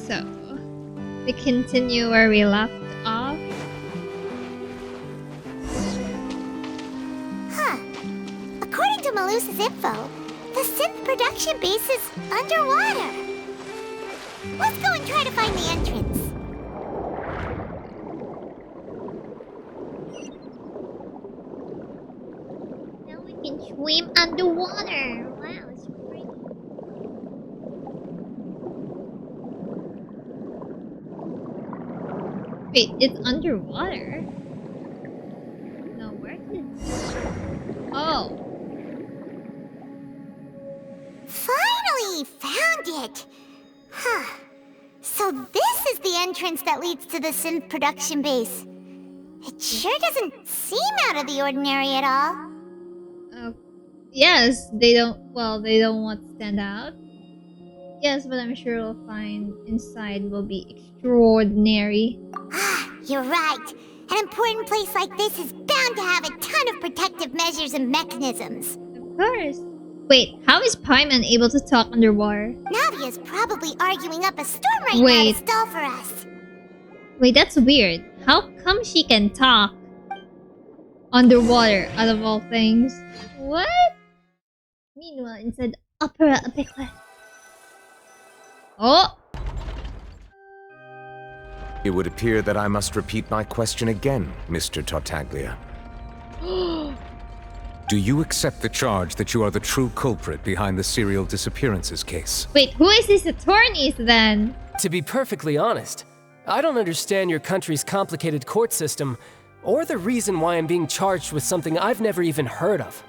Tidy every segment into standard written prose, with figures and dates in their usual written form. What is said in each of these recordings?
So, we continue where we left off. Huh. According to Malusa's info, the synth production base is underwater. Let's go and try to find the entrance. Now we can swim underwater. Wow, it's pretty. Wait, it's underwater? No, where is... Oh. Finally found it! Huh. So this is the entrance that leads to the synth production base. It sure doesn't seem out of the ordinary at all. Yes, they don't want to stand out. Yes, but I'm sure we'll find inside will be extraordinary. Ah, you're right. An important place like this is bound to have a ton of protective measures and mechanisms. Of course. Wait, how is Paimon able to talk underwater? Navia's probably arguing up a storm right now to stall for us. Wait, that's weird. How come she can talk underwater, out of all things? What? Meanwhile, inside Opera Apicle. Oh! It would appear that I must repeat my question again, Mr. Tartaglia. Do you accept the charge that you are the true culprit behind the serial disappearances case? Wait, who is this attorney then? To be perfectly honest, I don't understand your country's complicated court system, or the reason why I'm being charged with something I've never even heard of.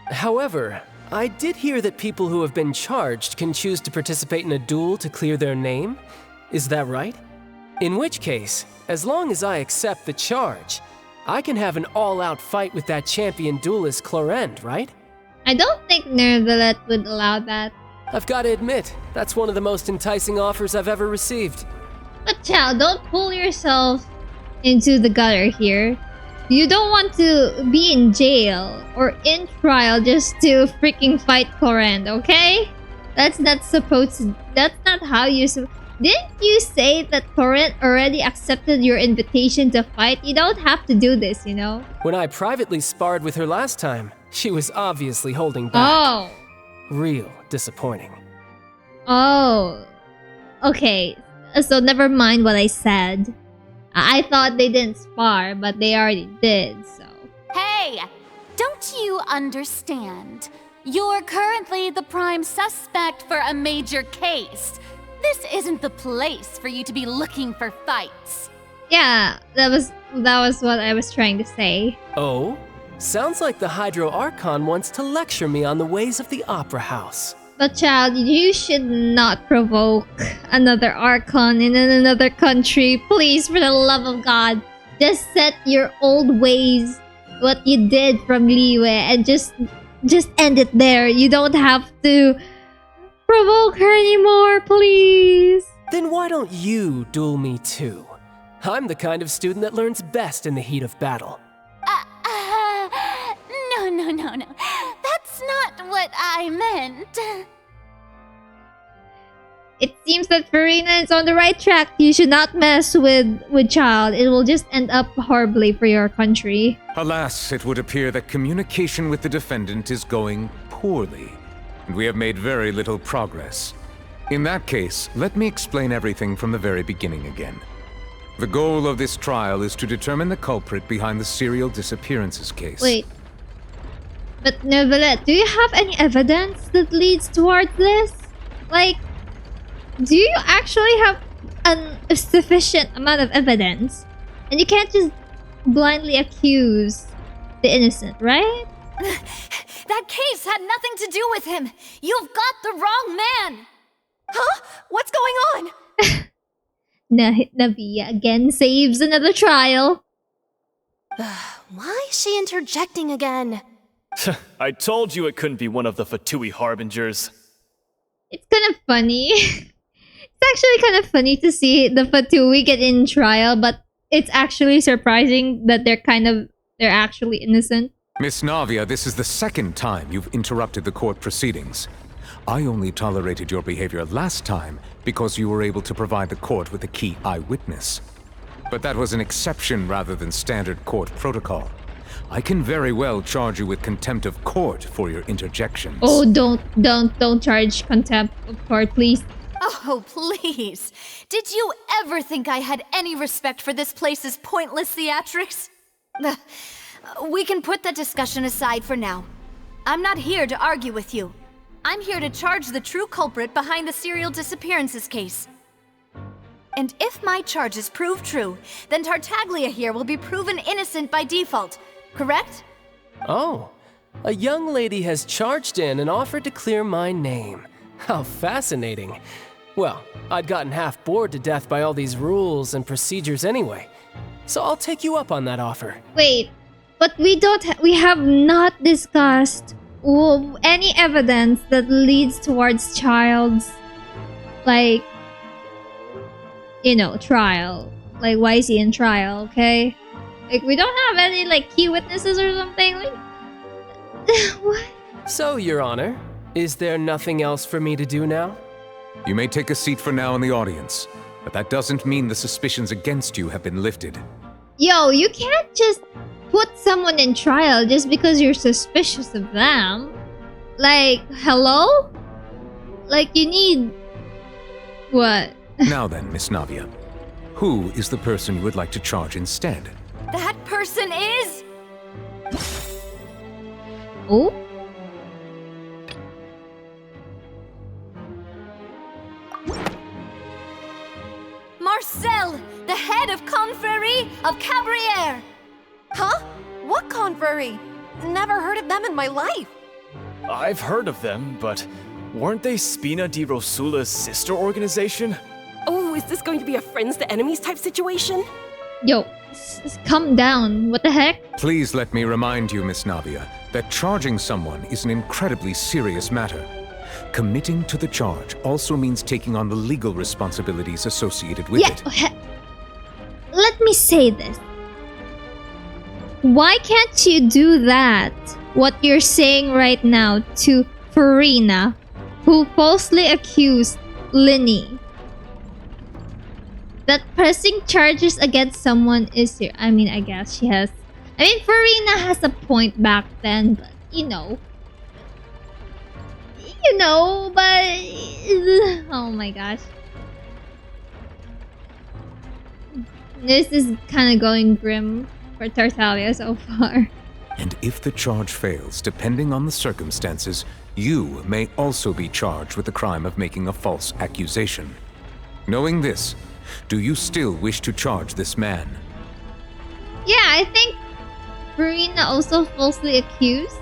However, I did hear that people who have been charged can choose to participate in a duel to clear their name. Is that right? In which case, as long as I accept the charge, I can have an all-out fight with that champion duelist Clorend, right? I don't think Nervalet would allow that. I've got to admit, that's one of the most enticing offers I've ever received. But child, don't pull yourself into the gutter here. You don't want to be in jail or in trial just to freaking fight Clorend, okay? That's not how you... Didn't you say that Clorend already accepted your invitation to fight? You don't have to do this, you know? When I privately sparred with her last time, she was obviously holding back. Oh. Real disappointing. Oh. Okay. So never mind what I said. I thought they didn't spar, but they already did, so... Hey! Don't you understand? You're currently the prime suspect for a major case. This isn't the place for you to be looking for fights. Yeah, that was what I was trying to say. Oh? Sounds like the Hydro Archon wants to lecture me on the ways of the Opera House. But child, you should not provoke another Archon in another country. Please, for the love of God. Just set your old ways, what you did from Liyue, and just end it there. You don't have to provoke her anymore, please. Then why don't you duel me too? I'm the kind of student that learns best in the heat of battle. No. That's not what I meant. It seems that Farina is on the right track. You should not mess with Childe. It will just end up horribly for your country. Alas, it would appear that communication with the defendant is going poorly, and we have made very little progress. In that case, let me explain everything from the very beginning again. The goal of this trial is to determine the culprit behind the serial disappearances case. Wait. But Neuvillette, do you have any evidence that leads towards this? Like, do you actually have a sufficient amount of evidence? And you can't just blindly accuse the innocent, right? That case had nothing to do with him. You've got the wrong man. Huh? What's going on? Navia again saves another trial. Why is she interjecting again? I told you it couldn't be one of the Fatui Harbingers. It's kind of funny. It's actually kind of funny to see the Fatui get in trial, but it's actually surprising that they're actually innocent. Miss Navia, this is the second time you've interrupted the court proceedings. I only tolerated your behavior last time because you were able to provide the court with a key eyewitness. But that was an exception rather than standard court protocol. I can very well charge you with contempt of court for your interjections. Oh, don't charge contempt of court, please. Oh, please. Did you ever think I had any respect for this place's pointless theatrics? We can put that discussion aside for now. I'm not here to argue with you. I'm here to charge the true culprit behind the serial disappearances case. And if my charges prove true, then Tartaglia here will be proven innocent by default, correct? Oh, a young lady has charged in and offered to clear my name. How fascinating. Well, I'd gotten half bored to death by all these rules and procedures anyway, so I'll take you up on that offer. Wait, but we have not discussed any evidence that leads towards Childe's, like, you know, trial. Like, why is he in trial, okay? Like, we don't have any, like, key witnesses or something, like... What? So, Your Honor, is there nothing else for me to do now? You may take a seat for now in the audience, but that doesn't mean the suspicions against you have been lifted. Yo, you can't just put someone in trial just because you're suspicious of them. Like, hello? Like, you need... What? Now then, Miss Navia, who is the person you would like to charge instead? That person is... Oh? Marcel, the head of Confrérie of Cabrières! Huh? What confrérie? Never heard of them in my life. I've heard of them, but weren't they Spina de Rosula's sister organization? Oh, is this going to be a friends to enemies type situation? Yo, calm down. What the heck? Please let me remind you, Miss Navia, that charging someone is an incredibly serious matter. Committing to the charge also means taking on the legal responsibilities associated with it. Let me say this. Why can't you do that? What you're saying right now to Farina, who falsely accused Linny. That pressing charges against someone is here. I mean, I guess she has... I mean, Farina has a point back then, but, you know, but... Oh my gosh. This is kind of going grim for Tartaglia so far. And if the charge fails, depending on the circumstances, you may also be charged with the crime of making a false accusation. Knowing this, do you still wish to charge this man? Yeah, I think Farina also falsely accused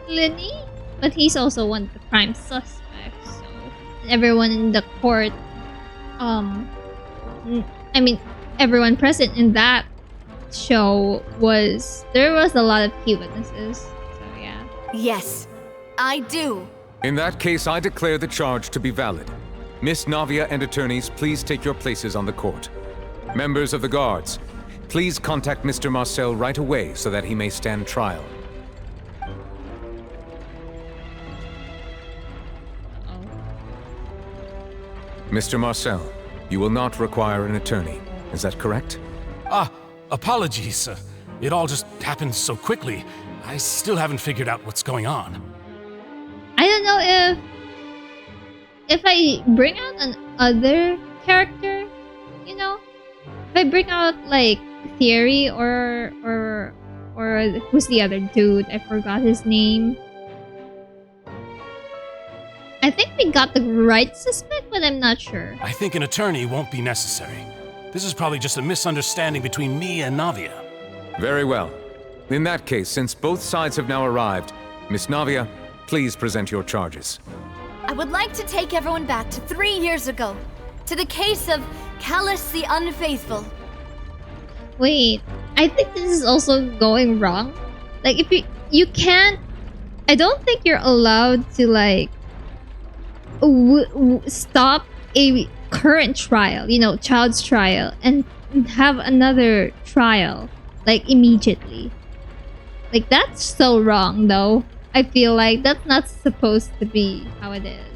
Linny, but he's also one of the prime suspects, so everyone in the court, I mean, everyone present in that show there was a lot of key witnesses, so yeah. Yes, I do. In that case, I declare the charge to be valid. Miss Navia and attorneys, please take your places on the court. Members of the guards, please contact Mr. Marcel right away so that he may stand trial. Mr. Marcel, you will not require an attorney. Is that correct? Apologies. It all just happened so quickly. I still haven't figured out what's going on. I don't know if I bring out another character, you know? If I bring out, like, Theory or who's the other dude? I forgot his name. I think we got the right suspect, but I'm not sure. I think an attorney won't be necessary. This is probably just a misunderstanding between me and Navia. Very well. In that case, since both sides have now arrived, Miss Navia, please present your charges. I would like to take everyone back to 3 years ago, to the case of Callus the Unfaithful. Wait, I think this is also going wrong. Like, if you can't... I don't think you're allowed to, like, stop a current trial, you know, Childe's trial, and have another trial, like, immediately. Like, that's so wrong, though. I feel like that's not supposed to be how it is.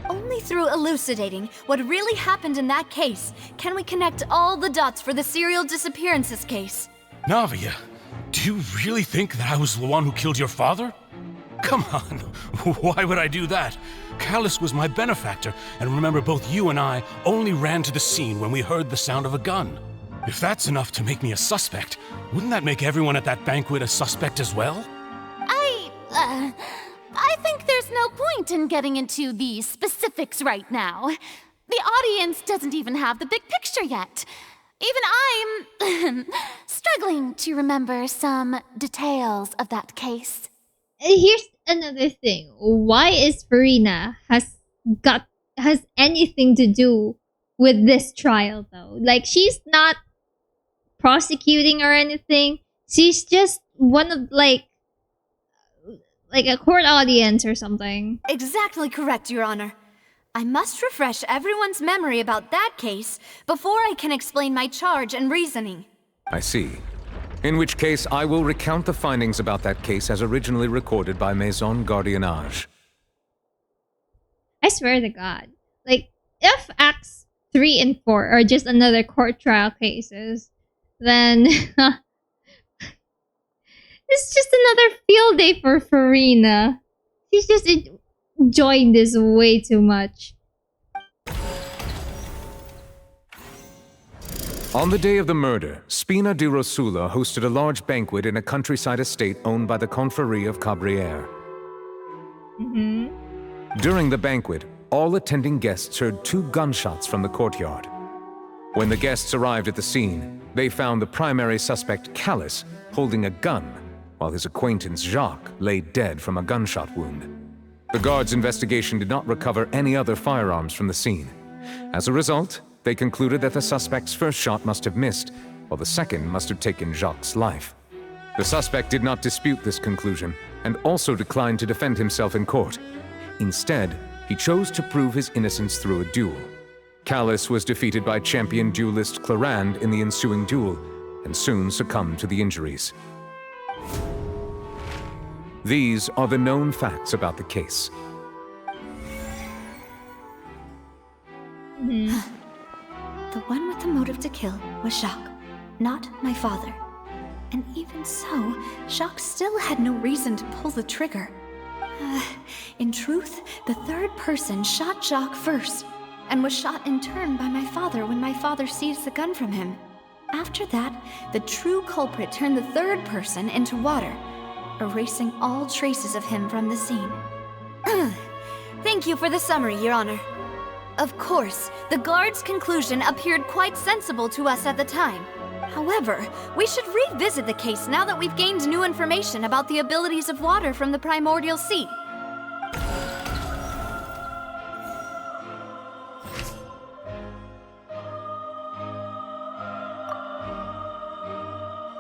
Only through elucidating what really happened in that case can we connect all the dots for the serial disappearances case. Navia, do you really think that I was the one who killed your father? Come on, why would I do that? Callus was my benefactor, and remember both you and I only ran to the scene when we heard the sound of a gun. If that's enough to make me a suspect, wouldn't that make everyone at that banquet a suspect as well? I think there's no point in getting into the specifics right now. The audience doesn't even have the big picture yet. Even I'm struggling to remember some details of that case. Here's another thing. Why is Farina has anything to do with this trial though? Like, she's not prosecuting or anything. She's just one of like a court audience or something. Exactly correct, Your Honor. I must refresh everyone's memory about that case before I can explain my charge and reasoning. I see. In which case, I will recount the findings about that case as originally recorded by Maison Gardiennage. I swear to God. Like, if Acts 3 and 4 are just another court trial cases, then it's just another field day for Farina. She's just enjoying this way too much. On the day of the murder, Spina de Rosula hosted a large banquet in a countryside estate owned by the Confrérie of Cabrières. During the banquet, all attending guests heard 2 gunshots from the courtyard. When the guests arrived at the scene, they found the primary suspect, Callus, holding a gun, while his acquaintance Jacques lay dead from a gunshot wound. The guards' investigation did not recover any other firearms from the scene. As a result, they concluded that the suspect's first shot must have missed, while the second must have taken Jacques' life. The suspect did not dispute this conclusion, and also declined to defend himself in court. Instead, he chose to prove his innocence through a duel. Callus was defeated by champion duelist Clarande in the ensuing duel, and soon succumbed to the injuries. These are the known facts about the case. The one with the motive to kill was Jacques, not my father. And even so, Jacques still had no reason to pull the trigger. In truth, the third person shot Jacques first, and was shot in turn by my father when my father seized the gun from him. After that, the true culprit turned the third person into water, erasing all traces of him from the scene. Thank you for the summary, Your Honor. Of course, the guard's conclusion appeared quite sensible to us at the time. However, we should revisit the case now that we've gained new information about the abilities of water from the Primordial Sea.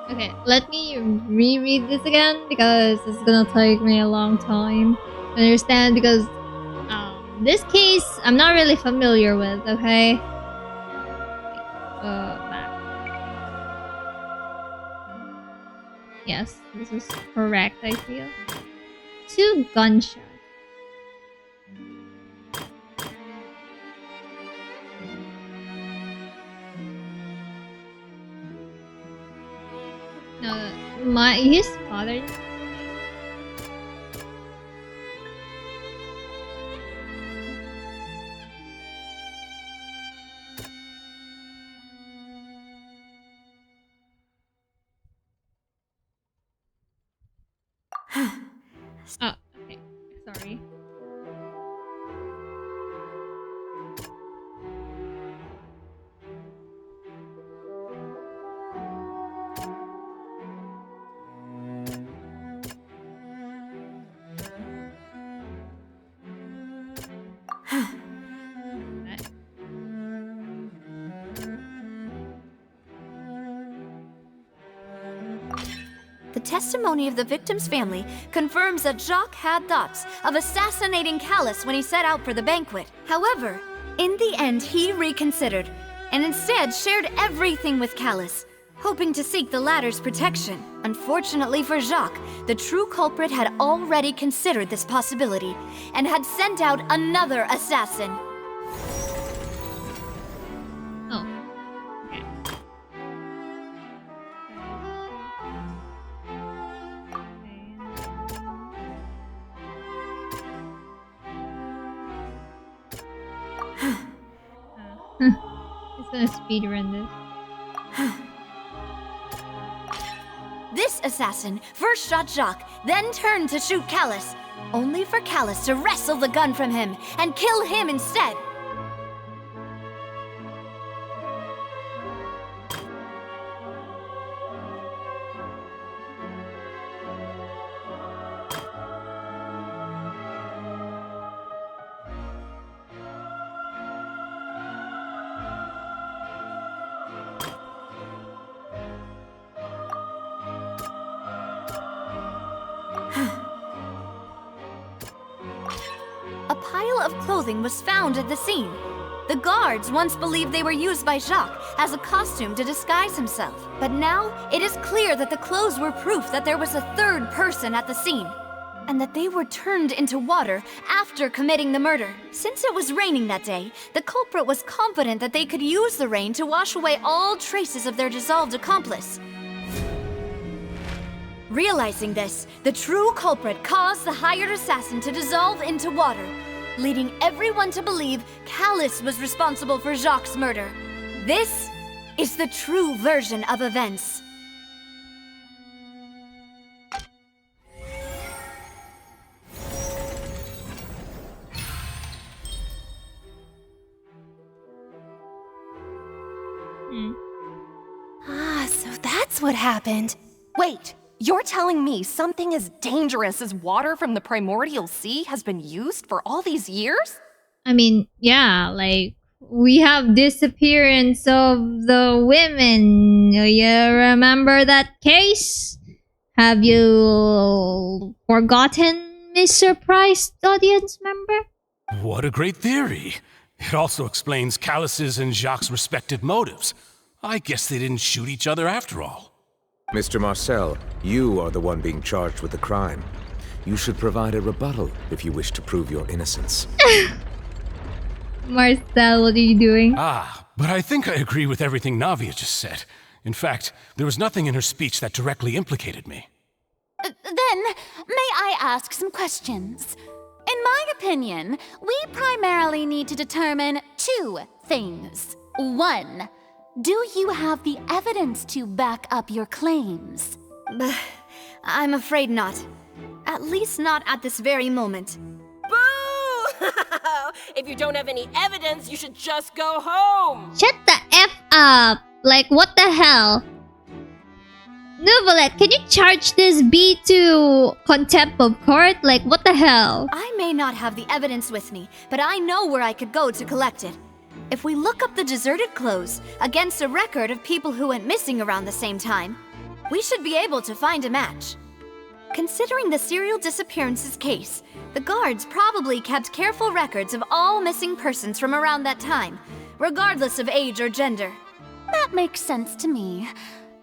Okay, let me reread this again because it's gonna take me a long time to understand because this case I'm not really familiar with, okay? Back. Yes, this is correct, I feel. 2 gunshots. No, his father. Oh, okay. Sorry. The testimony of the victim's family confirms that Jacques had thoughts of assassinating Callus when he set out for the banquet. However, in the end, he reconsidered, and instead shared everything with Callus. hoping to seek the latter's protection. Unfortunately for Jacques, the true culprit had already considered this possibility and had sent out another assassin. Oh. Okay. It's gonna speedrun this. This assassin first shot Jacques, then turned to shoot Callus, only for Callus to wrestle the gun from him and kill him instead. A pile of clothing was found at the scene. The guards once believed they were used by Jacques as a costume to disguise himself. But now, it is clear that the clothes were proof that there was a third person at the scene, and that they were turned into water after committing the murder. Since it was raining that day, the culprit was confident that they could use the rain to wash away all traces of their dissolved accomplice. Realizing this, the true culprit caused the hired assassin to dissolve into water, leading everyone to believe Callus was responsible for Jacques' murder. This is the true version of events. Ah, so that's what happened. Wait, you're telling me something as dangerous as water from the Primordial Sea has been used for all these years? I mean, yeah, like, we have disappearance of the women. You remember that case? Have you forgotten, Mr. Price, audience member? What a great theory. It also explains Callus's and Jacques' respective motives. I guess they didn't shoot each other after all. Mr. Marcel, you are the one being charged with the crime. You should provide a rebuttal if you wish to prove your innocence. Marcel, what are you doing? But I think I agree with everything Navia just said. In fact, there was nothing in her speech that directly implicated me. Then, may I ask some questions? In my opinion, we primarily need to determine two things. One, do you have the evidence to back up your claims? I'm afraid not. At least not at this very moment. Boo! If you don't have any evidence, you should just go home! Shut the F up! Like, what the hell? Nuvolet, can you charge this bee to contempt of court? Like, what the hell? I may not have the evidence with me, but I know where I could go to collect it. If we look up the deserted clothes against a record of people who went missing around the same time, we should be able to find a match. Considering the serial disappearances case, the guards probably kept careful records of all missing persons from around that time, regardless of age or gender. That makes sense to me.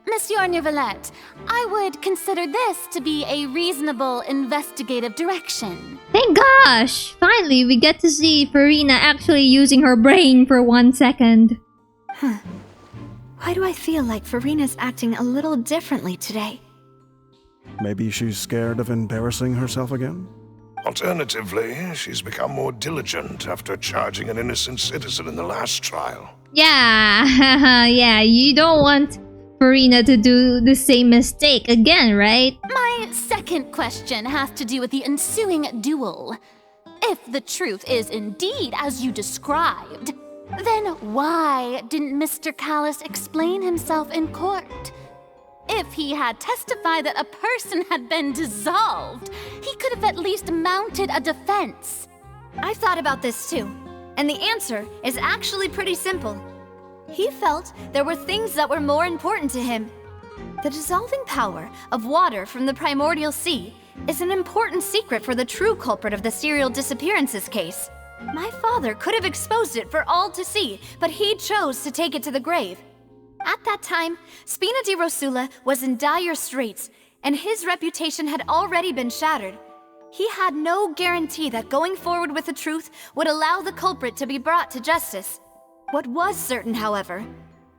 Monsieur Neuvillette, I would consider this to be a reasonable investigative direction. Thank gosh! Finally, we get to see Farina actually using her brain for 1 second. Why do I feel like Farina's acting a little differently today? Maybe she's scared of embarrassing herself again? Alternatively, she's become more diligent after charging an innocent citizen in the last trial. Yeah, yeah, you don't want Farina to do the same mistake again, right? My second question has to do with the ensuing duel. If the truth is indeed as you described, then why didn't Mr. Callus explain himself in court? If he had testified that a person had been dissolved, he could have at least mounted a defense. I've thought about this too, and the answer is actually pretty simple. He felt there were things that were more important to him. The dissolving power of water from the Primordial Sea is an important secret for the true culprit of the serial disappearances case. My father could have exposed it for all to see, but he chose to take it to the grave. At that time, Spina de Rosula was in dire straits, and his reputation had already been shattered. He had no guarantee that going forward with the truth would allow the culprit to be brought to justice. What was certain, however,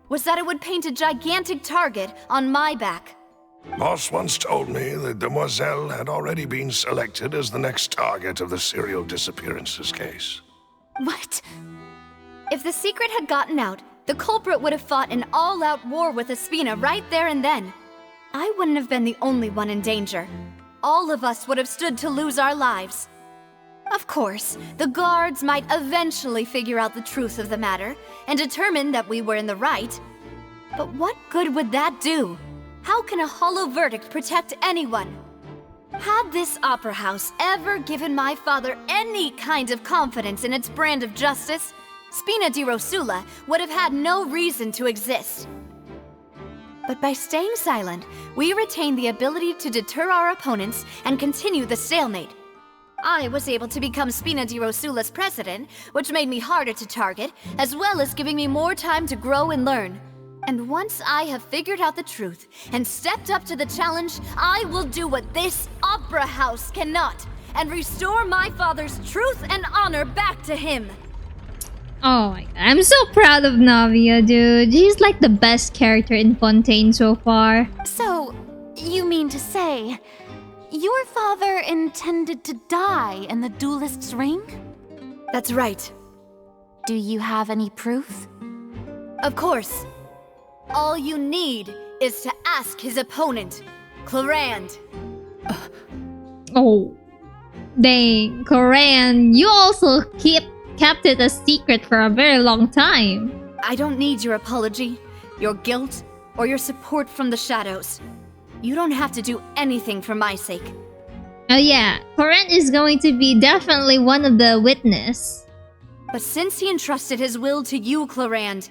was that it would paint a gigantic target on my back. Moss once told me that Demoiselle had already been selected as the next target of the serial disappearances case. What? If the secret had gotten out, the culprit would have fought an all-out war with Espina right there and then. I wouldn't have been the only one in danger. All of us would have stood to lose our lives. Of course, the guards might eventually figure out the truth of the matter and determine that we were in the right. But what good would that do? How can a hollow verdict protect anyone? Had this opera house ever given my father any kind of confidence in its brand of justice, Spina de Rosula would have had no reason to exist. But by staying silent, we retain the ability to deter our opponents and continue the stalemate. I was able to become Spina de Rosula's president, which made me harder to target, as well as giving me more time to grow and learn. And once I have figured out the truth and stepped up to the challenge, I will do what this opera house cannot, and restore my father's truth and honor back to him. Oh my god, I'm so proud of Navia, dude. She's like the best character in Fontaine so far. So, you mean to say, your father intended to die in the duelist's ring? That's right. Do you have any proof? Of course. All you need is to ask his opponent, Clarand. Oh. Dang, Coran, you also kept it a secret for a very long time. I don't need your apology, your guilt, or your support from the shadows. You don't have to do anything for my sake. Oh yeah, Coran is going to be definitely one of the witness. But since he entrusted his will to you, Clarand,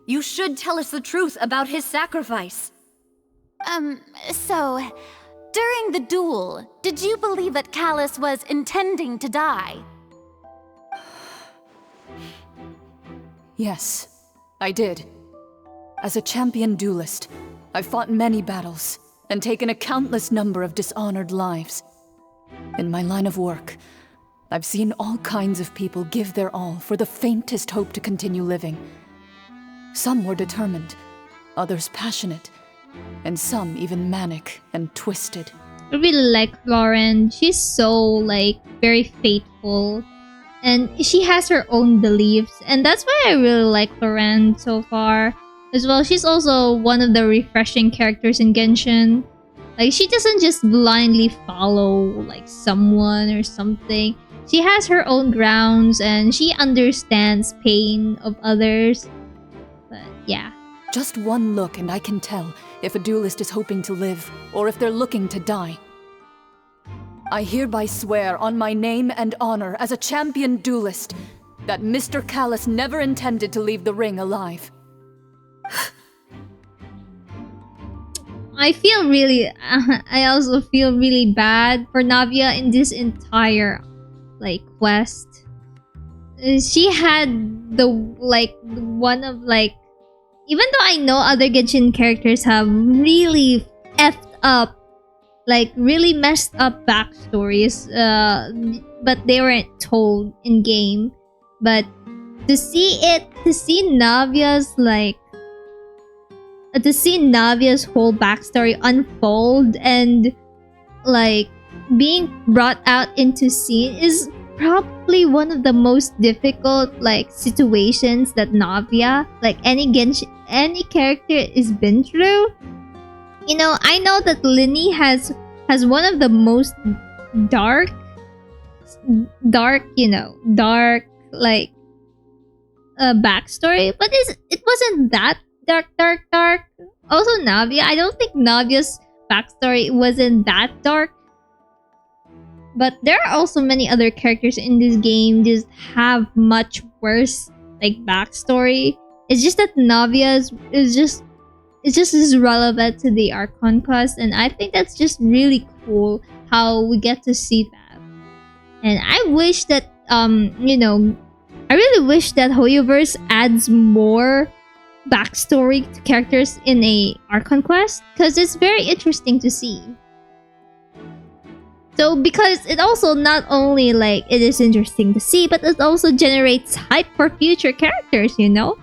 you should tell us the truth about his sacrifice. So, during the duel, did you believe that Callus was intending to die? Yes, I did. As a champion duelist, I've fought many battles and taken a countless number of dishonored lives. In my line of work, I've seen all kinds of people give their all for the faintest hope to continue living. Some were determined, others passionate, and some even manic and twisted. I really like Lauren. She's so, like, very faithful. And she has her own beliefs. And that's why I really like Lauren so far. As well, she's also one of the refreshing characters in Genshin. Like, she doesn't just blindly follow, like, someone or something. She has her own grounds and she understands pain of others. But, yeah. Just one look and I can tell if a duelist is hoping to live or if they're looking to die. I hereby swear on my name and honor as a champion duelist that Mr. Callus never intended to leave the ring alive. I feel really... I also feel really bad for Navia in this entire, like, quest. She had the, like, one of, like... Even though I know other Genshin characters have really effed up, like, really messed up backstories, but they weren't told in-game. But to see Navia's, like... To see Navia's whole backstory unfold and, like, being brought out into scene is probably one of the most difficult, like, situations that Navia, like, any character has been through. You know, I know that Linny has one of the most dark, like, backstory, but it wasn't that dark. Also, Navia, I don't think Navia's backstory wasn't that dark. But there are also many other characters in this game just have much worse, like, backstory. It's just that Navia's is just as relevant to the Archon quest, and I think that's just really cool how we get to see that. And I wish that I really wish that Hoyoverse adds more backstory to characters in a Archon quest, because it's very interesting to see. So because it also not only like it is interesting to see, but it also generates hype for future characters, you know?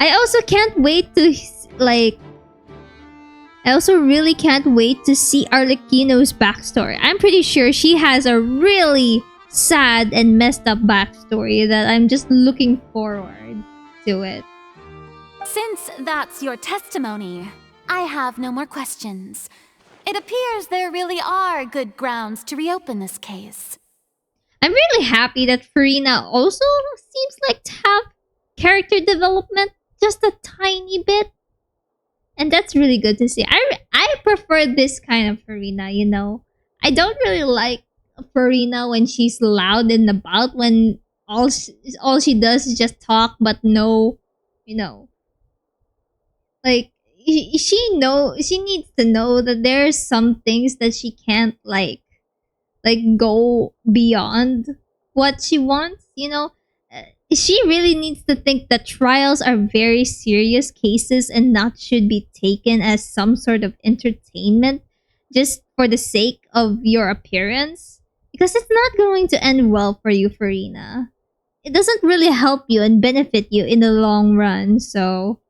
I also can't wait to like I also really can't wait to see Arlecchino's backstory. I'm pretty sure she has a really sad and messed up backstory that I'm just looking forward to it. Since that's your testimony, I have no more questions. It appears there really are good grounds to reopen this case. I'm really happy that Farina also seems like to have character development just a tiny bit. And that's really good to see. I prefer this kind of Farina, you know. I don't really like Farina when she's loud and about, when all she does is just talk but no, you know. Like she needs to know that there's some things that she can't like go beyond what she wants, you know. She really needs to think that trials are very serious cases and not should be taken as some sort of entertainment just for the sake of your appearance, because it's not going to end well for you, Farina. It doesn't really help you and benefit you in the long run. So,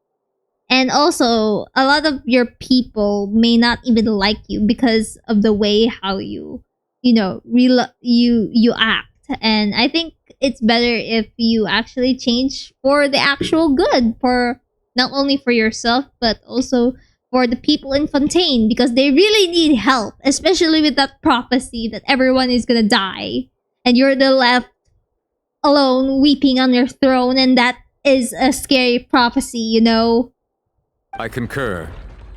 and also a lot of your people may not even like you because of the way how you know you act. And I think it's better if you actually change for the actual good, for not only for yourself but also for the people in Fontaine, because they really need help, especially with that prophecy that everyone is gonna die and you're the left alone weeping on your throne, and that is a scary prophecy, you know. I concur.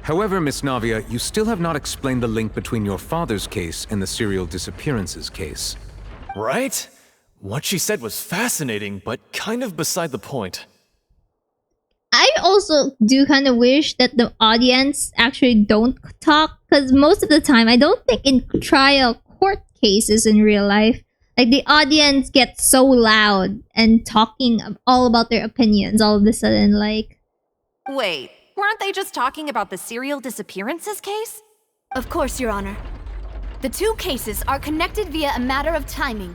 However, Miss Navia, you still have not explained the link between your father's case and the serial disappearances case. Right? What she said was fascinating, but kind of beside the point. I also do kind of wish that the audience actually don't talk, because most of the time, I don't think in trial court cases in real life, like the audience gets so loud and talking all about their opinions all of a sudden, like... Wait, weren't they just talking about the serial disappearances case? Of course, Your Honor. The two cases are connected via a matter of timing.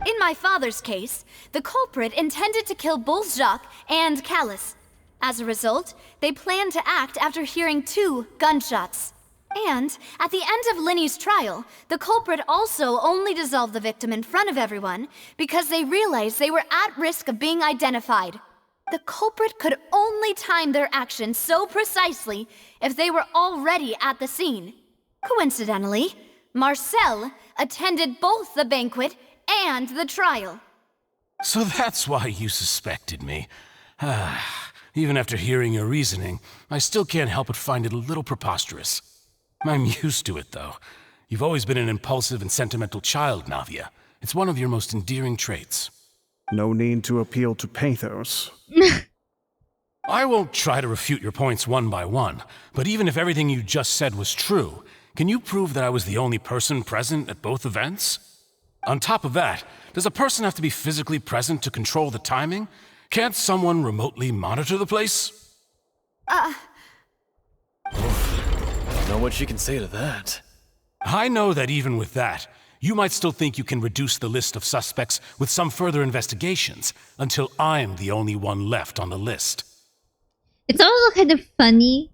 In my father's case, the culprit intended to kill both Jacques and Callus. As a result, they planned to act after hearing 2 gunshots. And at the end of Linny's trial, the culprit also only dissolved the victim in front of everyone because they realized they were at risk of being identified. The culprit could only time their actions so precisely if they were already at the scene. Coincidentally, Marcel attended both the banquet and the trial. So that's why you suspected me. Even after hearing your reasoning, I still can't help but find it a little preposterous. I'm used to it, though. You've always been an impulsive and sentimental child, Navia. It's one of your most endearing traits. No need to appeal to pathos. I won't try to refute your points one by one, but even if everything you just said was true, can you prove that I was the only person present at both events? On top of that, does a person have to be physically present to control the timing? Can't someone remotely monitor the place? Know what she can say to that. I know that even with that, you might still think you can reduce the list of suspects with some further investigations until I'm the only one left on the list. It's also kind of funny.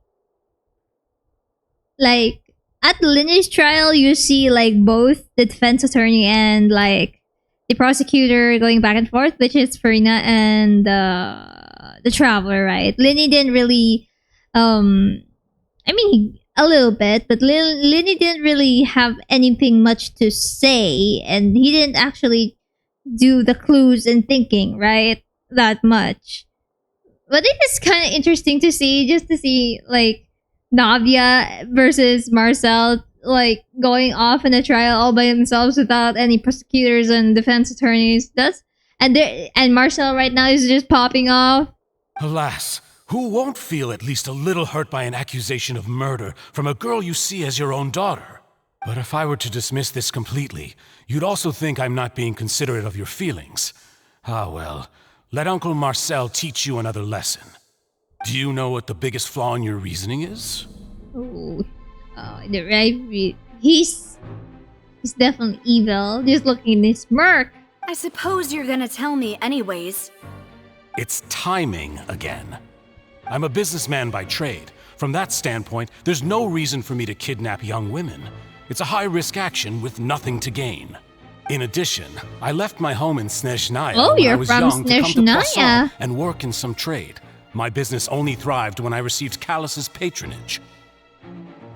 Like, at Linny's trial, you see like both the defense attorney and like the prosecutor going back and forth, which is Farina and the traveler, right? Linny didn't really, I mean, a little bit, but Linny didn't really have anything much to say, and he didn't actually do the clues and thinking, right? That much. But it is kind of interesting to see, just to see like Navia versus Marcel like going off in a trial all by themselves without any prosecutors and defense attorneys. And Marcel right now is just popping off. Alas, who won't feel at least a little hurt by an accusation of murder from a girl you see as your own daughter? But if I were to dismiss this completely, you'd also think I'm not being considerate of your feelings. Ah well, let Uncle Marcel teach you another lesson. Do you know what the biggest flaw in your reasoning is? Oh, the right. He's definitely evil. Just looking at his smirk. I suppose you're gonna tell me anyways. It's timing again. I'm a businessman by trade. From that standpoint, there's no reason for me to kidnap young women. It's a high-risk action with nothing to gain. In addition, I left my home in Snezhnaya when I was young to come to Poisson and work in some trade. My business only thrived when I received Callus's patronage.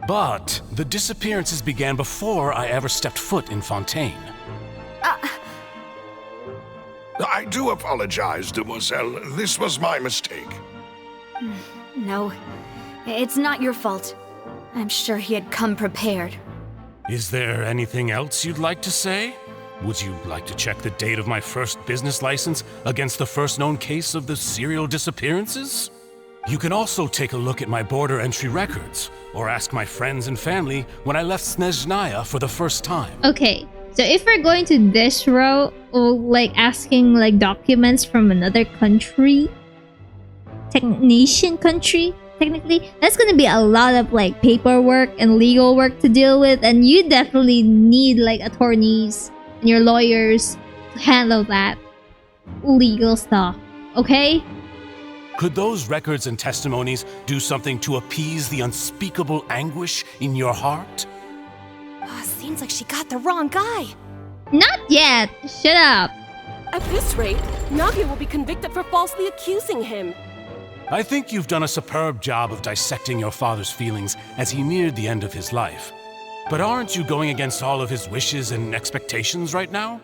But the disappearances began before I ever stepped foot in Fontaine. I do apologize, demoiselle. This was my mistake. No, it's not your fault. I'm sure he had come prepared. Is there anything else you'd like to say? Would you like to check the date of my first business license against the first known case of the serial disappearances? You can also take a look at my border entry records, or ask my friends and family when I left Snezhnaya for the first time. Okay, so if we're going to this route, or like asking like documents from another country, nation country, technically, that's gonna be a lot of like paperwork and legal work to deal with, and you definitely need like attorneys and your lawyers to handle that legal stuff, okay? Could those records and testimonies do something to appease the unspeakable anguish in your heart? Seems like she got the wrong guy. Not yet! Shut up! At this rate, Navia will be convicted for falsely accusing him. I think you've done a superb job of dissecting your father's feelings as he neared the end of his life. But aren't you going against all of his wishes and expectations right now?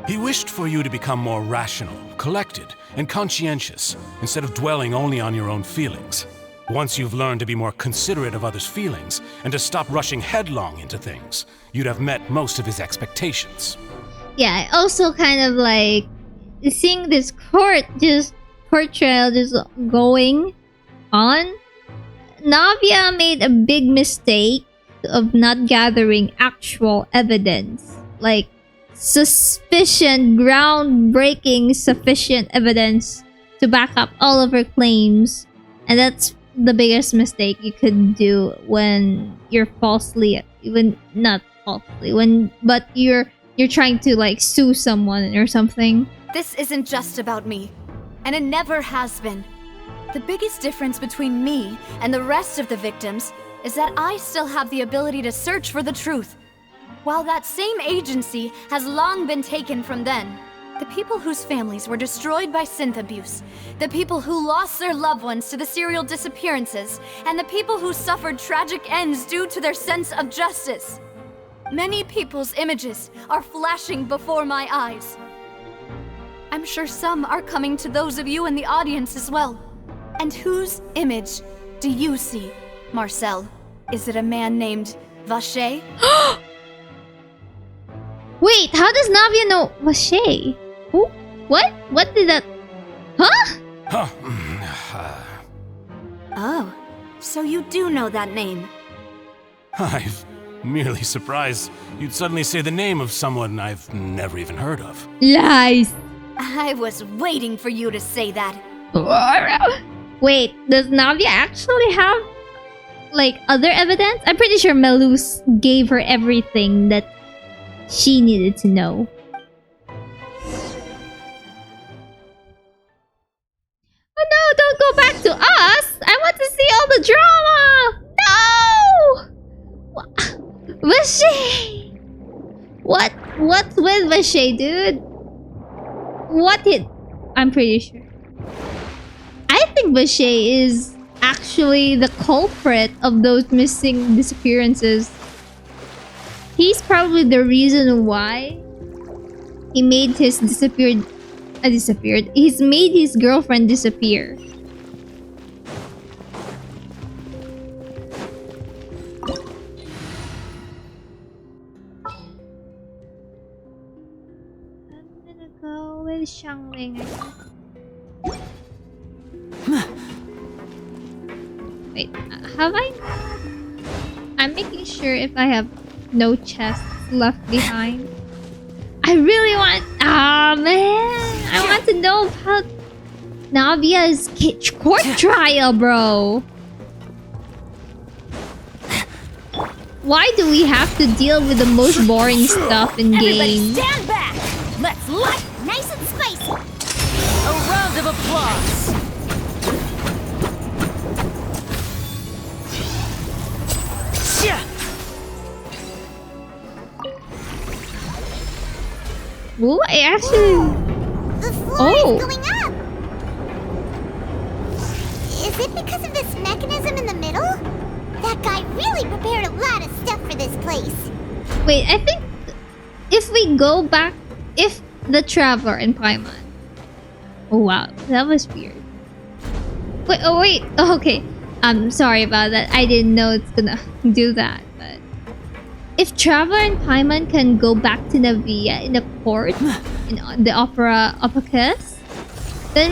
He wished for you to become more rational, collected, and conscientious, instead of dwelling only on your own feelings. Once you've learned to be more considerate of others' feelings, and to stop rushing headlong into things, you'd have met most of his expectations. Yeah, I also kind of like seeing this court trial just going on. Navia made a big mistake of not gathering actual evidence, like groundbreaking sufficient evidence to back up all of her claims, and that's the biggest mistake you could do when you're you're trying to like sue someone or something. This isn't just about me, and it never has been. The biggest difference between me and the rest of the victims is that I still have the ability to search for the truth, while that same agency has long been taken from them. The people whose families were destroyed by synth abuse, the people who lost their loved ones to the serial disappearances, and the people who suffered tragic ends due to their sense of justice. Many people's images are flashing before my eyes. I'm sure some are coming to those of you in the audience as well. And whose image do you see, Marcel? Is it a man named Vacher? Wait, how does Navia know Vacher? Who? What? What did that... Huh? Oh, so you do know that name. I'm merely surprised you'd suddenly say the name of someone I've never even heard of. Lies! I was waiting for you to say that. Wait, does Navia actually have like other evidence? I'm pretty sure Melus gave her everything that she needed to know. Oh no, don't go back to us! I want to see all the drama! No! Vacher! What's with Vacher, dude? I'm pretty sure. I think Vacher is actually the culprit of those missing disappearances. He's probably the reason why he made his he's made his girlfriend disappear. I'm gonna go with Xiangling, I guess. Wait, have I? I'm making sure if I have no chests left behind. I really want... Ah, man! I want to know about Navia's court trial, bro. Why do we have to deal with the most boring stuff in Everybody game? stand back! Let's light nice and spicy! A round of applause! Ooh, I actually... The floor Oh. is going up! Is it because of this mechanism in the middle? That guy really prepared a lot of stuff for this place. Wait, I think if we go back... If the Traveler and Paimon... Oh wow, that was weird. Wait, oh, okay. I'm sorry about that. I didn't know it's gonna do that, but... If Traveler and Paimon can go back to Navia in the court, in the Opera Opacus, then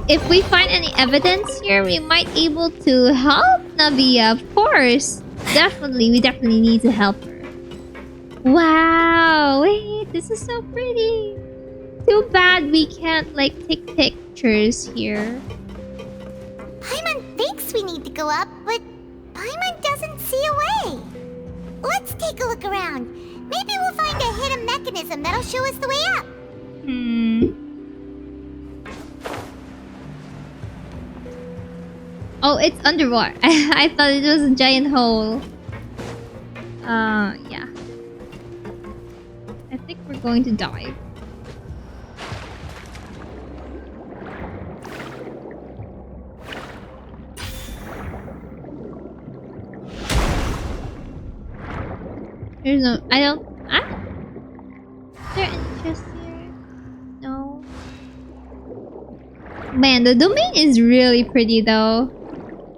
if we find any evidence here, we might able to help Navia, of course. Definitely, we definitely need to help her. Wow, wait, this is so pretty. Too bad we can't, like, take pictures here. Paimon thinks we need to go up, but Paimon doesn't see a way. Let's take a look around. Maybe we'll find a hidden mechanism that'll show us the way up. Oh, it's underwater. I thought it was a giant hole. Yeah. I think we're going to dive. There's no... I don't... Is there any chest here? No. Man, the domain is really pretty though.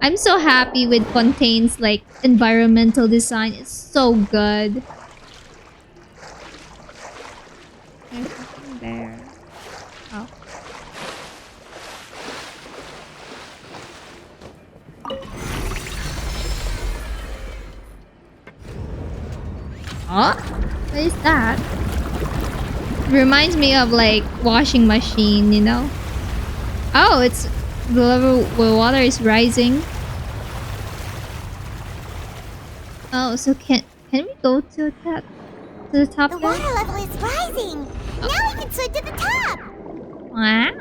I'm so happy with Fontaine's, like, environmental design. It's so good. There's nothing there. Oh. Oh? What is that? It reminds me of, like, washing machine, you know? Oh, it's... The level where water is rising. Oh, so can we go to that... To the top The there? water level is rising. Now we can swim to the top. Wow.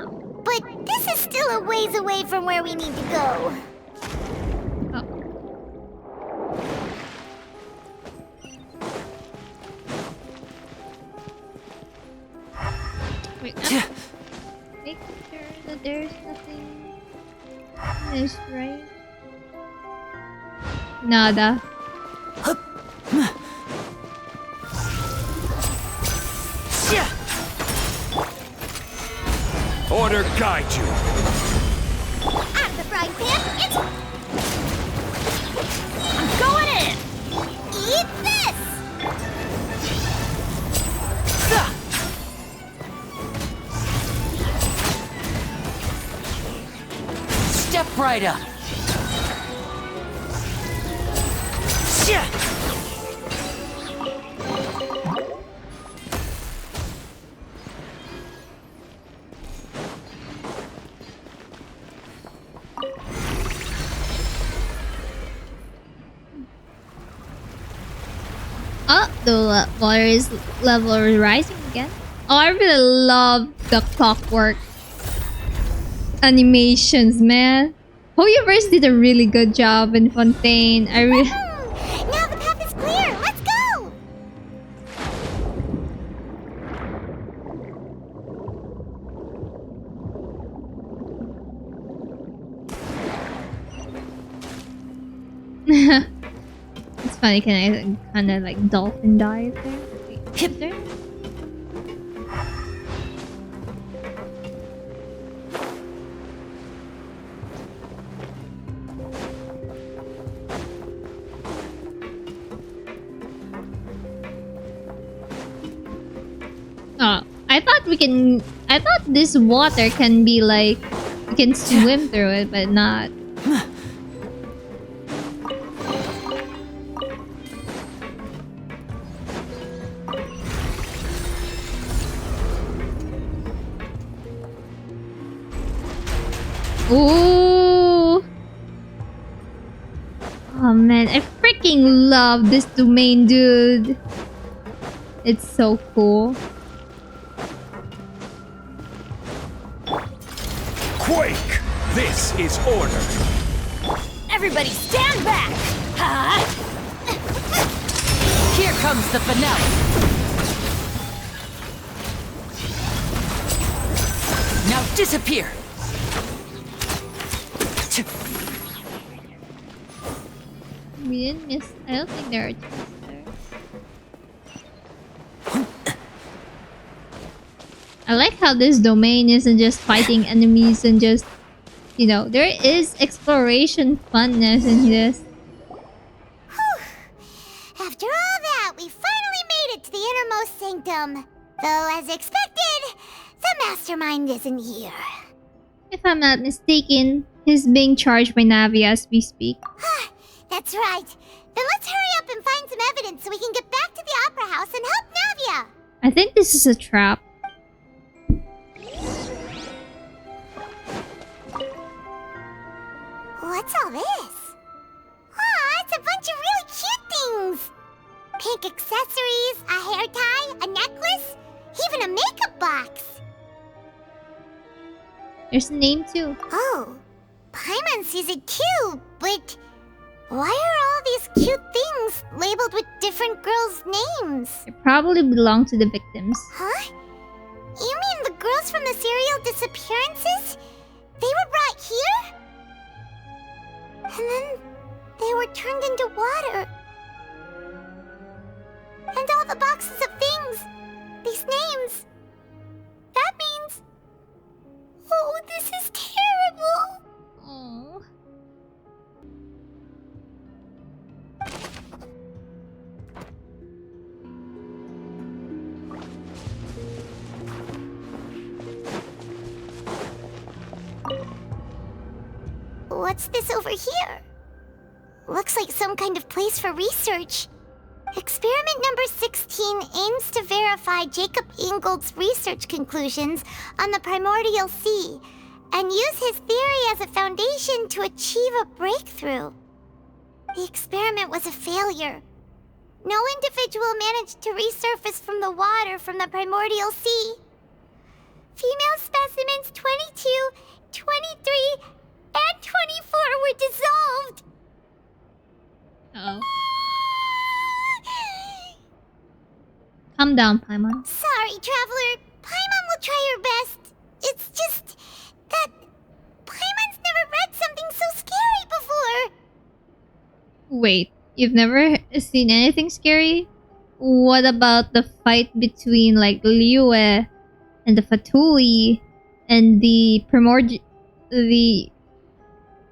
But this is still a ways away from where we need to go. Wait, make sure that there's nothing in this, right? Nada. Order guide you. Out of the frying pan, it's... I'm going in! Eat this! Step right up. Oh, the water is level is rising again. Oh, I really love the clockwork animations, man. Hoyoverse did a really good job in Fontaine. I really... Now the path is clear. Let's go! It's funny, can I kind of like dolphin dive there? Wait, is there? Oh, I thought we can... I thought this water can be like... You can swim through it, but not. Ooh. Oh man, I freaking love this domain, dude. It's so cool. Quake! This is order! Everybody stand back! Huh? Here comes the finale. Now disappear. We didn't miss. I don't think there are chests there. I like how this domain isn't just fighting enemies and just, you know, there is exploration funness in this. After all that, we finally made it to the innermost sanctum. Though, as expected, the mastermind isn't here. If I'm not mistaken, he's being charged by Navia as we speak. That's right. Then let's hurry up and find some evidence so we can get back to the Opera House and help Navia. I think this is a trap. What's all this? Aw, it's a bunch of really cute things. Pink accessories, a hair tie, a necklace, even a makeup box. There's a name too. Oh, Paimon sees it too, but why are all these cute things labeled with different girls' names? They probably belong to the victims. Huh? You mean the girls from the serial disappearances? They were brought here? And then they were turned into water. And all the boxes of things, these names. That means... Oh, this is terrible. Oh. What's this over here? Looks like some kind of place for research. Experiment number 16 aims to verify Jacob Ingold's research conclusions on the Primordial Sea and use his theory as a foundation to achieve a breakthrough. The experiment was a failure. No individual managed to resurface from the water from the Primordial Sea. Female specimens 22, 23, and 24 were dissolved. Uh-oh. Calm down, Paimon. Sorry, Traveler. Paimon will try her best. It's just that Paimon's never read something so scary before. Wait, you've never seen anything scary? What about the fight between like Liyue and the Fatui and the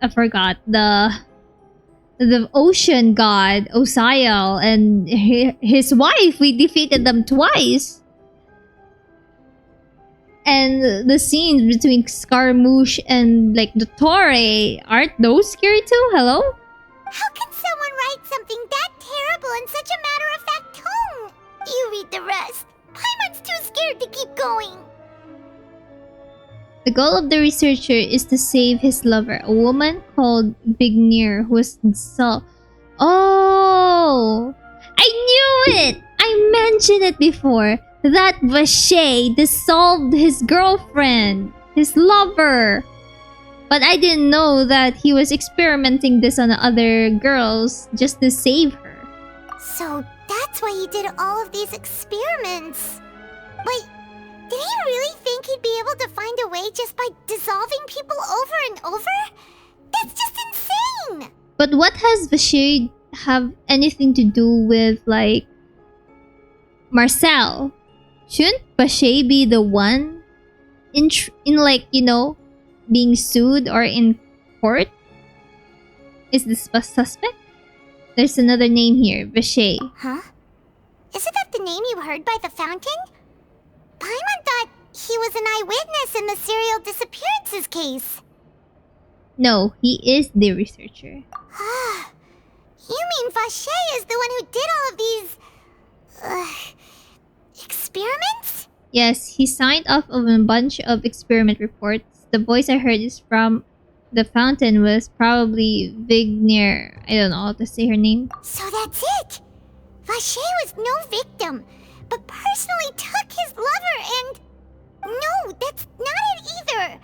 I forgot the ocean god Osiel and his wife? We defeated them twice. And the scenes between Scaramouche and like the Torre, aren't those scary too? Hello? How can someone write something that terrible in such a matter-of-fact tone? You read the rest. Paimon's too scared to keep going. The goal of the researcher is to save his lover, a woman called Bignir, who was Oh! I knew it! I mentioned it before. That Vache dissolved his girlfriend, his lover. But I didn't know that he was experimenting this on other girls just to save her. So that's why he did all of these experiments. Wait, did he really think he'd be able to find a way just by dissolving people over and over? That's just insane! But what has Vache have anything to do with, like, Marcel? Shouldn't Vache be the one in like, you know, being sued or in court? Is this a suspect? There's another name here, Vache. Huh? Isn't that the name you heard by the fountain? Paimon thought he was an eyewitness in the serial disappearances case. No, he is the researcher. You mean Vache is the one who did all of these... experiments? Yes, he signed off of a bunch of experiment reports. The voice I heard is from the fountain was probably Vignir. I don't know how to say her name. So that's it! Vacher was no victim, but personally took his lover and... No, that's not it either!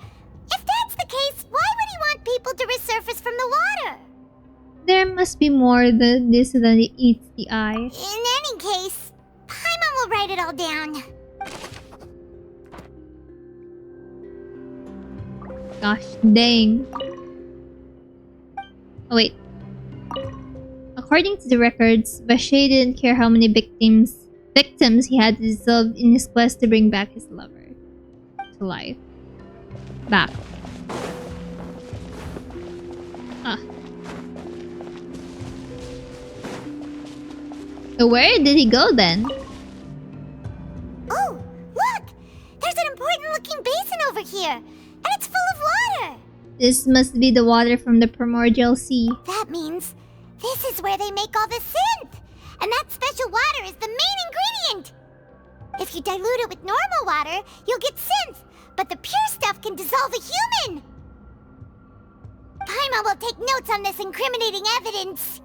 If that's the case, why would he want people to resurface from the water? There must be more than this than it eats the eye. In any case, Paimon will write it all down. Gosh dang. Oh wait. According to the records, Vacher didn't care how many victims he had to dissolve in his quest to bring back his lover to life. Back. Ah. So where did he go then? Oh, look! There's an important looking basin over here, and it's full of water! This must be the water from the Primordial Sea. That means this is where they make all the synth! And that special water is the main ingredient! If you dilute it with normal water, you'll get synth, but the pure stuff can dissolve a human! Paimon will take notes on this incriminating evidence.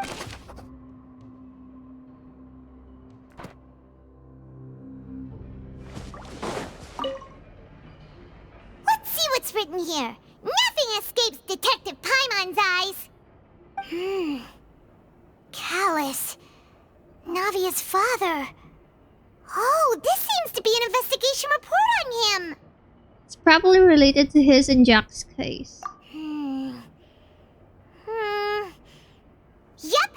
Let's see what's written here. Nothing escapes Detective Paimon's eyes. Callus. Navia's father. Oh, this seems to be an investigation report on him. It's probably related to his and Jack's case. Yep,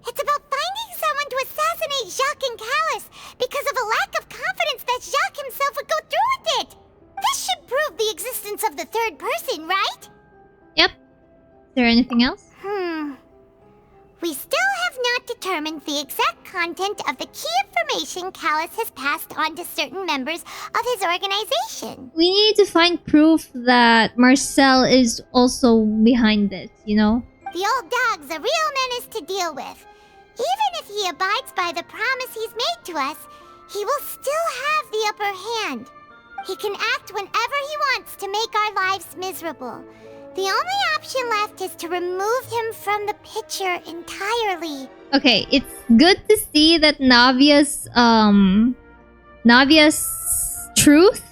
it's about finding someone to assassinate Jacques and Callus because of a lack of confidence that Jacques himself would go through with it. This should prove the existence of the third person, right? Yep. Is there anything else? We still have not determined the exact content of the key information Callus has passed on to certain members of his organization. We need to find proof that Marcel is also behind this, you know? The old dog's a real menace to deal with. Even if he abides by the promise he's made to us, he will still have the upper hand. He can act whenever he wants to make our lives miserable. The only option left is to remove him from the picture entirely. Okay, it's good to see that Navia's truth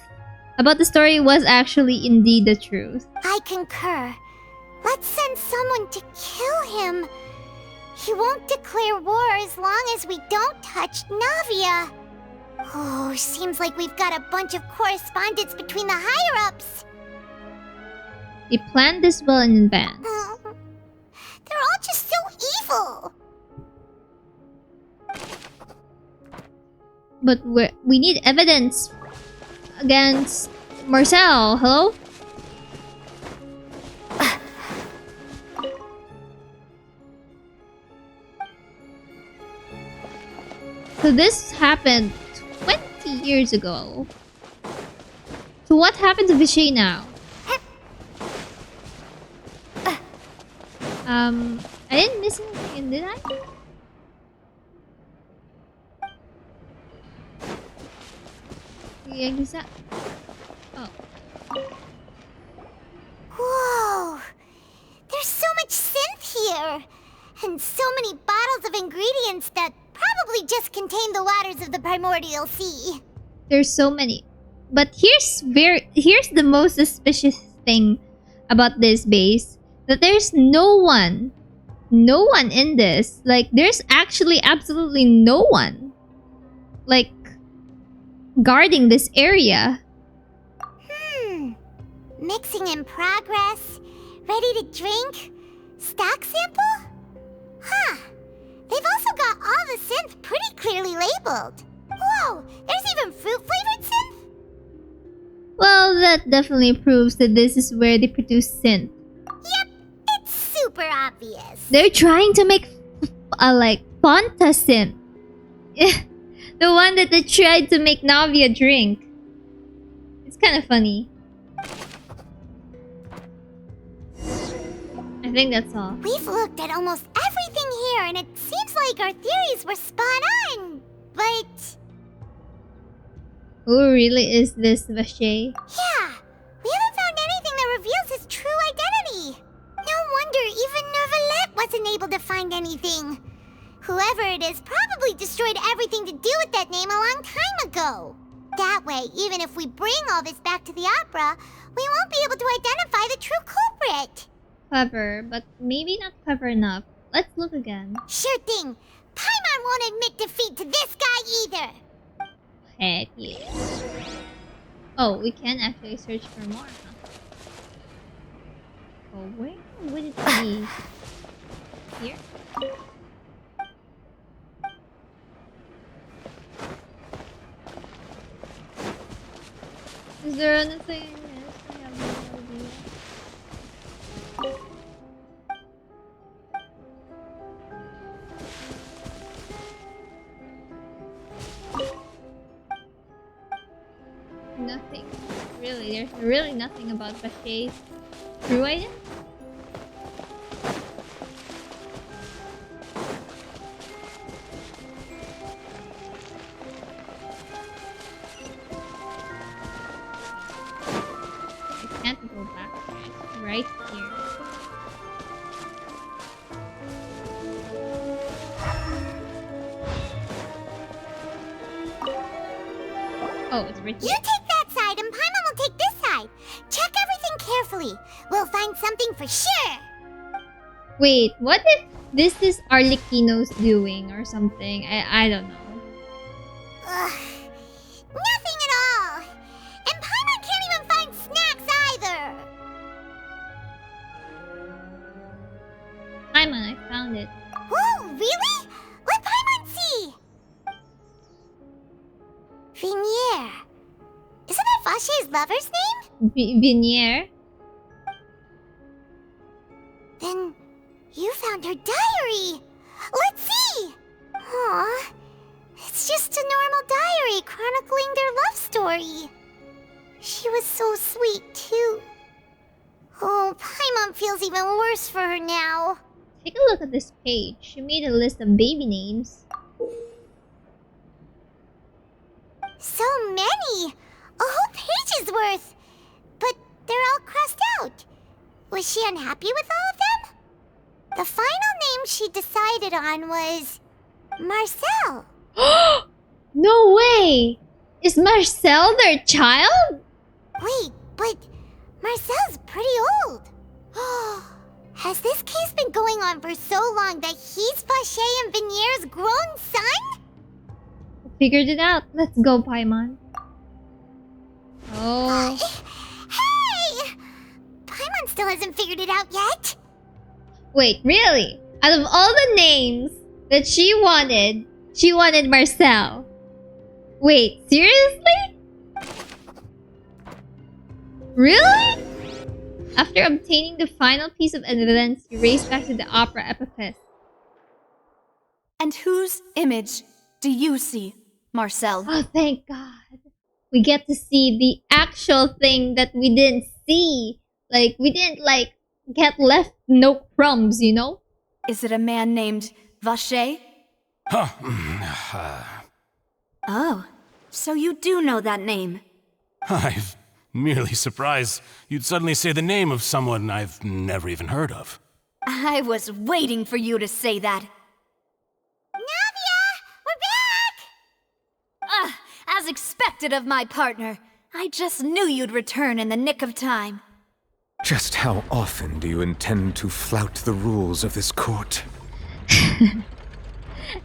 about the story was actually indeed the truth. I concur. Let's send someone to kill him. He won't declare war as long as we don't touch Navia. Oh, seems like we've got a bunch of correspondence between the higher-ups. They planned this well in advance. They're all just so evil. But we need evidence against Marcel. Hello? So this happened 20 years ago. So what happened to Vichy now? I didn't miss anything, did I? Yeah, is that? Oh. Whoa! There's so much synth here! And so many bottles of ingredients that probably just contain the waters of the Primordial Sea. There's so many. But here's the most suspicious thing about this base. That there's no one in this. Like, there's actually absolutely no one, like, guarding this area. Mixing in progress. Ready to drink? Stock sample? Huh. They've also got all the synth pretty clearly labeled. Whoa, there's even fruit-flavored synth? Well, that definitely proves that this is where they produce synth. Yep, it's super obvious. They're trying to make like Ponta synth. The one that they tried to make Navia drink. It's kind of funny. I think that's all. We've looked at almost everything here, and it seems like our theories were spot on. But... who really is this Vacher? yeah, we haven't found anything that reveals his true identity. able to find anything. Whoever it is probably destroyed everything to do with that name a long time ago. That way, even if we bring all this back to the opera, we won't be able to identify the true culprit. Clever, but maybe not clever enough. Let's look again. Sure thing. Paimon won't admit defeat to this guy either. Heck yes. Oh, we can actually search for more, huh? Oh, where would it be? Here? Is there anything else I have no idea? Nothing. Really, there's really nothing about Bachet's true item? I can't go back there. It's right here. Oh, it's right here. You take that side and Paimon will take this side. Check everything carefully. We'll find something for sure. Wait, what if this is Arlecchino's doing or something? I don't know. Ugh. Nothing at all. And Paimon can't even find snacks either. Paimon, I found it. Oh, really? Let Paimon see. Vinier. Isn't that Vache's lover's name? Vinier? Then you found her diary. Let's see. Aw. It's just a normal diary chronicling their love story. She was so sweet, too. Oh, Paimon feels even worse for her now. Take a look at this page. She made a list of baby names. So many! A whole page's worth! But they're all crossed out. Was she unhappy with all of them? The final name she decided on was... Marcel. No way! Is Marcel their child? Wait, but Marcel's pretty old. Has this case been going on for so long that he's Vache and Vinier's grown son? Figured it out. Let's go, Paimon. Oh. Hey! Paimon still hasn't figured it out yet. Wait, really? Out of all the names that she wanted Marcel. Wait, seriously? Really? After obtaining the final piece of evidence, you race back to the opera edifice. And whose image do you see, Marcel? Oh, thank God. We get to see the actual thing that we didn't see. Like, we didn't, get left no crumbs, you know? Is it a man named Vache? Oh, so you do know that name. I'm merely surprised you'd suddenly say the name of someone I've never even heard of. I was waiting for you to say that. Navia! We're back! As expected of my partner. I just knew you'd return in the nick of time. Just how often do you intend to flout the rules of this court?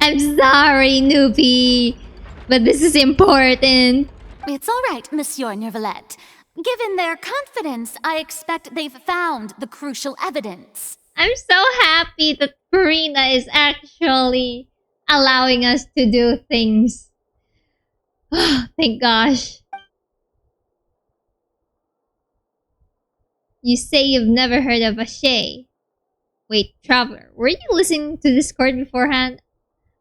I'm sorry, newbie. But this is important. It's all right, Monsieur Nervalette. Given their confidence, I expect they've found the crucial evidence. I'm so happy that Farina is actually allowing us to do things. Thank gosh. You say you've never heard of Vache. Wait, Traveler, were you listening to Discord beforehand?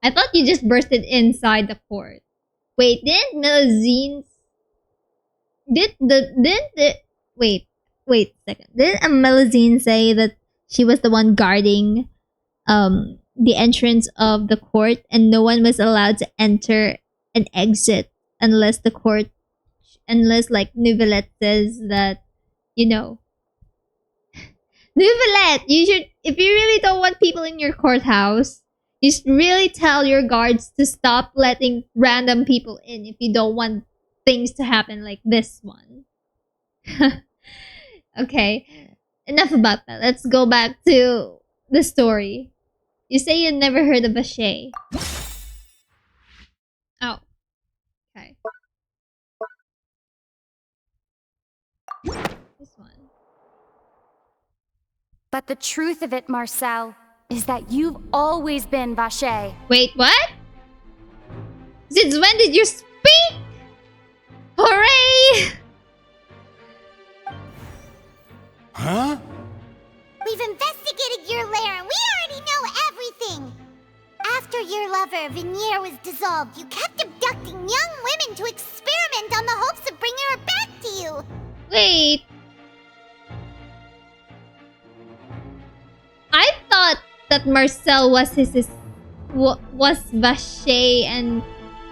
I thought you just bursted inside the court. Wait, didn't Melusine... Wait a second. Didn't Melusine say that she was the one guarding the entrance of the court and no one was allowed to enter and exit unless Neuvillette says that, you know, Neuvillette, you should, if you really don't want people in your courthouse, you should really tell your guards to stop letting random people in if you don't want things to happen like this one. Okay, enough about that. Let's go back to the story. You say you never heard of Vacher. Oh. Okay. This one. But the truth of it, Marcel, is that you've always been Vacher. Wait, what? Since when did you speak? Hooray! Huh? We've investigated your lair and we already know everything! After your lover, Venier, was dissolved, you kept abducting young women to experiment on the hopes of bringing her back to you! Wait. I thought that Marcel was was Vacher and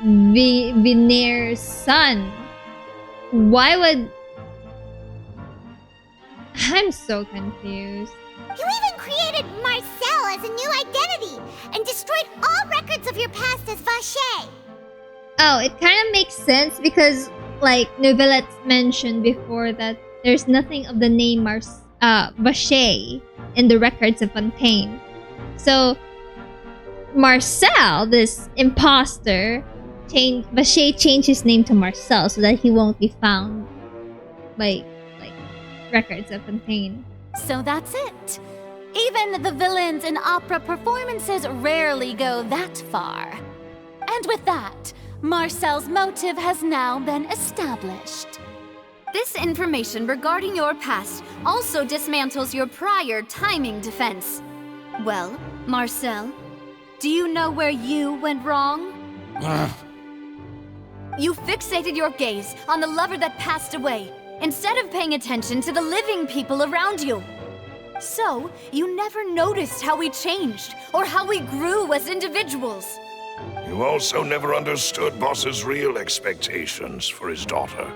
Venier's son. Why would... I'm so confused. You even created Marcel as a new identity and destroyed all records of your past as Vacher. Oh, it kind of makes sense because, like, Neuvillette mentioned before that there's nothing of the name Vacher in the records of Fontaine. So, Marcel, this imposter, Vacher changed his name to Marcel so that he won't be found by, like, records of Fontaine. So that's it. Even the villains in opera performances rarely go that far. And with that, Marcel's motive has now been established. This information regarding your past also dismantles your prior timing defense. Well, Marcel, do you know where you went wrong? You fixated your gaze on the lover that passed away, instead of paying attention to the living people around you. So, you never noticed how we changed, or how we grew as individuals. You also never understood Boss's real expectations for his daughter.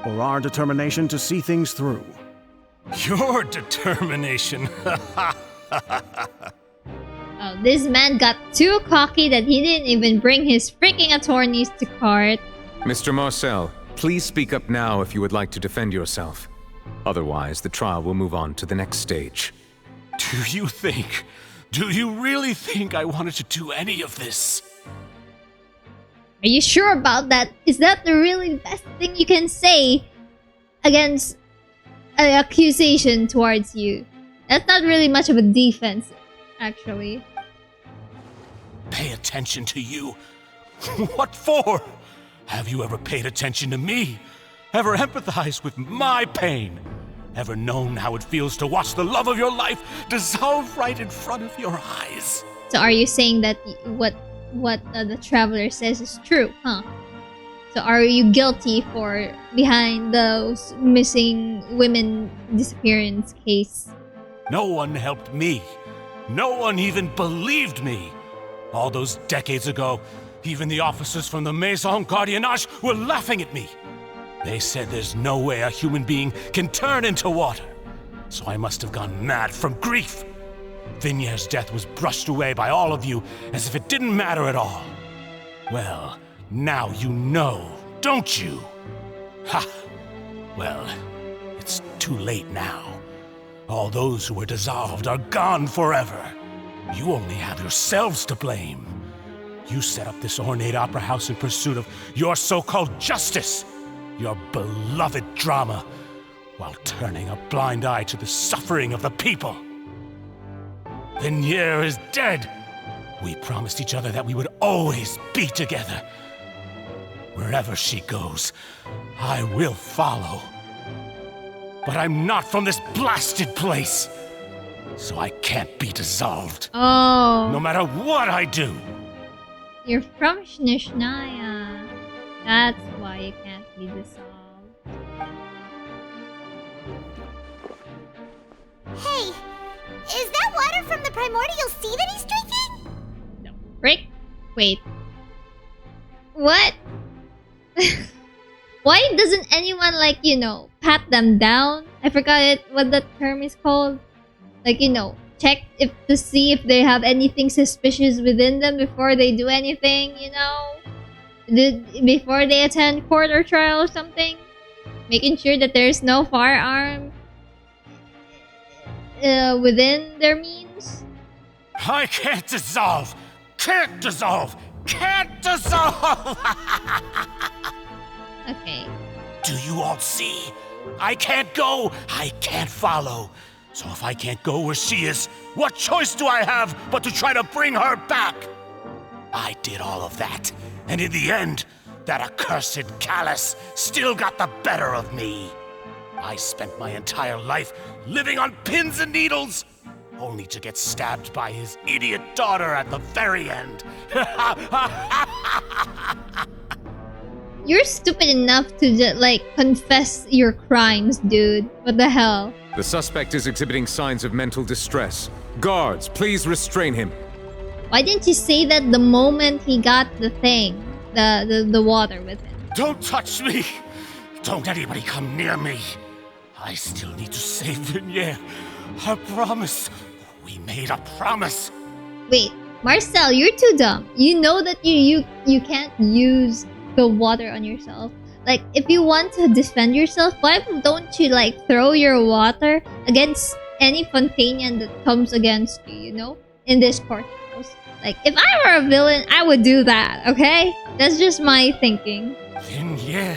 Or our determination to see things through. Your determination. Oh, this man got too cocky that he didn't even bring his freaking attorneys to court. Mr. Marcel, please speak up now if you would like to defend yourself. Otherwise, the trial will move on to the next stage. Do you really think I wanted to do any of this? Are you sure about that? Is that the really best thing you can say against an accusation towards you? That's not really much of a defense, actually. Pay attention to you? What for? Have you ever paid attention to me? Ever empathized with my pain? Ever known how it feels to watch the love of your life dissolve right in front of your eyes? So are you saying that what the traveler says is true, huh? So are you guilty for behind those missing women disappearance case? No one helped me. No one even believed me. All those decades ago, even the officers from the Maison Gardiennage were laughing at me. They said there's no way a human being can turn into water. So I must have gone mad from grief. Vinier's death was brushed away by all of you as if it didn't matter at all. Well, now you know, don't you? Ha! Well, it's too late now. All those who were dissolved are gone forever. You only have yourselves to blame. You set up this ornate opera house in pursuit of your so-called justice, your beloved drama, while turning a blind eye to the suffering of the people. Venier is dead. We promised each other that we would always be together. Wherever she goes, I will follow. But I'm not from this blasted place, so I can't be dissolved. Oh. No matter what I do. You're from Shishnaya. That's why you can't be dissolved. Hey, is that water from the Primordial Sea that he's drinking? No. Rick? Wait. What? Why doesn't anyone, like, pat them down? I forgot what that term is called. Like, you know, check to see if they have anything suspicious within them before they do anything, you know? Before they attend court or trial or something. Making sure that there's no firearm within their means. I can't dissolve! Can't dissolve! Can't dissolve! Okay. Do you all see? I can't go, I can't follow. So if I can't go where she is, what choice do I have but to try to bring her back? I did all of that, and in the end, that accursed Callus still got the better of me. I spent my entire life living on pins and needles, only to get stabbed by his idiot daughter at the very end. You're stupid enough to just, like, confess your crimes, dude. What the hell? The suspect is exhibiting signs of mental distress. Guards, please restrain him. Why didn't you say that the moment he got the thing? The water with him? Don't touch me! Don't anybody come near me! I still need to save Vignere. I promise. We made a promise. Wait, Marcel, you're too dumb. You know that you can't use the water on yourself. Like, if you want to defend yourself, why don't you, like, throw your water against any Fontainian that comes against you, you know? In this courthouse. Like, if I were a villain, I would do that, okay? That's just my thinking. Vignere!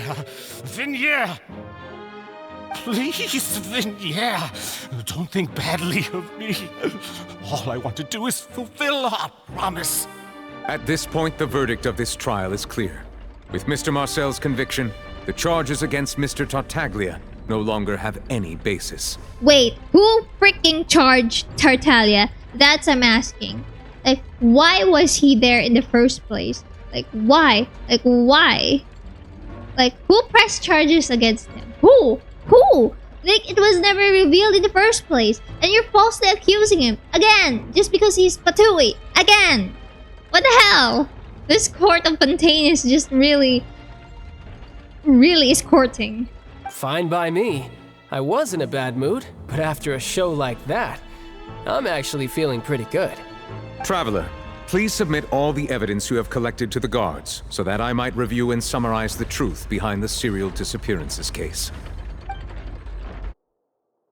Please, Vignere! Don't think badly of me. All I want to do is fulfill our promise. At this point, the verdict of this trial is clear. With Mr. Marcel's conviction, the charges against Mr. Tartaglia no longer have any basis. Wait, who freaking charged Tartaglia? That's I'm asking. Like, why was he there in the first place? Like, why? Like, why? Like, who pressed charges against him? Who? Who? Like, it was never revealed in the first place. And you're falsely accusing him. Again! Just because he's Patui. Again! What the hell? This court of Fontaine is just really escorting. Fine by me. I was in a bad mood, but after a show like that, I'm actually feeling pretty good. Traveler, please submit all the evidence you have collected to the guards, so that I might review and summarize the truth behind the serial disappearances case.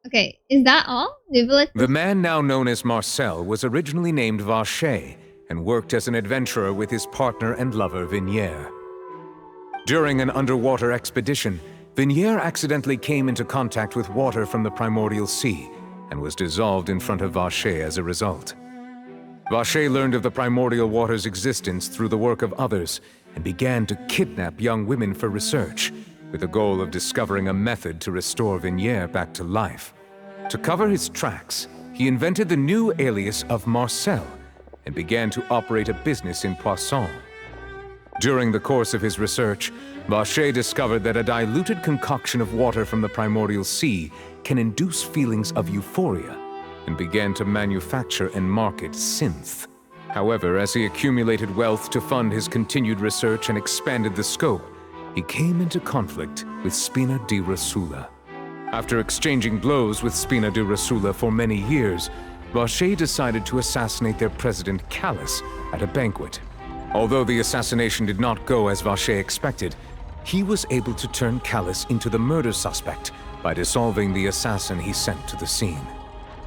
Okay, is that all? The man now known as Marcel was originally named Vacher and worked as an adventurer with his partner and lover Vignere. During an underwater expedition, Vignere accidentally came into contact with water from the Primordial Sea and was dissolved in front of Vacher as a result. Vacher learned of the Primordial Water's existence through the work of others and began to kidnap young women for research, with the goal of discovering a method to restore Vignere back to life. To cover his tracks, he invented the new alias of Marcel and began to operate a business in Poisson. During the course of his research, Vacher discovered that a diluted concoction of water from the Primordial Sea can induce feelings of euphoria, and began to manufacture and market synth. However, as he accumulated wealth to fund his continued research and expanded the scope, he came into conflict with Spina de Rosula. After exchanging blows with Spina de Rosula for many years, Vacher decided to assassinate their president Callus at a banquet. Although the assassination did not go as Vacher expected, he was able to turn Callus into the murder suspect by dissolving the assassin he sent to the scene.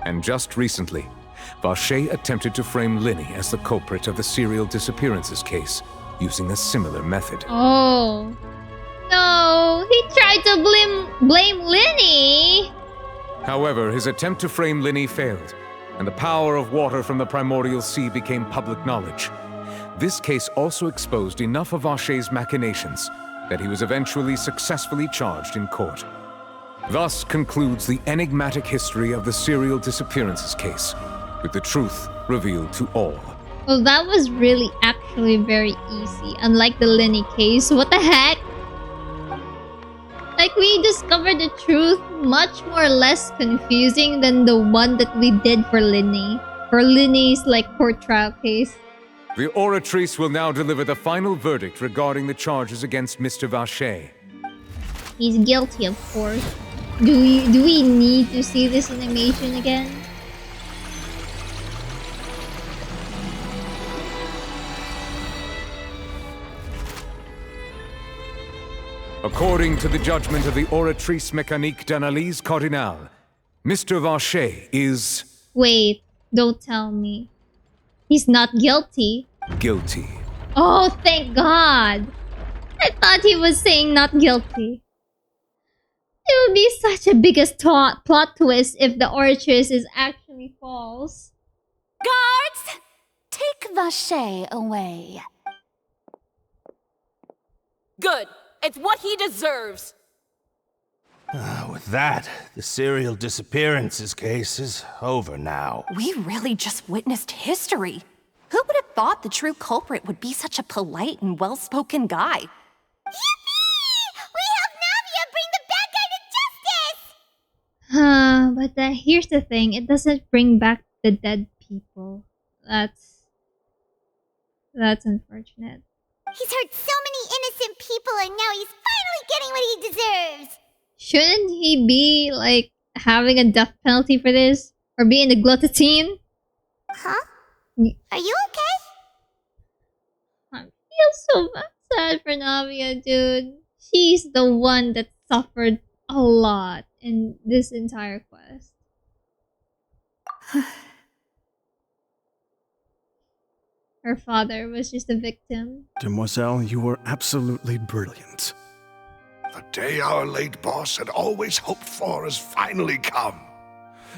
And just recently, Vacher attempted to frame Linny as the culprit of the serial disappearances case, using a similar method. Oh. No, he tried to blame Linny! However, his attempt to frame Linny failed, and the power of water from the Primordial Sea became public knowledge. This case also exposed enough of Vacher's machinations that he was eventually successfully charged in court. Thus concludes the enigmatic history of the serial disappearances case, with the truth revealed to all. Well, that was really actually very easy, unlike the Linny case. What the heck? Like, we discovered the truth much more less confusing than the one that we did for Linny. For Linny's, like, court trial case. The Oratrice will now deliver the final verdict regarding the charges against Mr. Vacher. He's guilty, of course. Do we need to see this animation again? According to the judgment of the Oratrice Mécanique d'Analyse Cardinale, Mr. Vacher is... Wait, don't tell me. He's not guilty. guilty. Oh, thank God. I thought he was saying not guilty. It would be such a biggest plot twist if the Oratrice is actually false. Guards! Take Vacher away. Good. It's what he deserves. With that, the serial disappearances case is over now. We really just witnessed history. Who would have thought the true culprit would be such a polite and well-spoken guy? Yippee! We helped Navia bring the bad guy to justice! But here's the thing. It doesn't bring back the dead people. That's unfortunate. He's hurt so many innocent people and now he's finally getting what he deserves! Shouldn't he be, like, having a death penalty for this? Or be in the guillotine? Huh? Are you okay? I feel so sad for Navia, dude. She's the one that suffered a lot in this entire quest. Her father was just a victim. Demoiselle, you were absolutely brilliant. The day our late boss had always hoped for has finally come.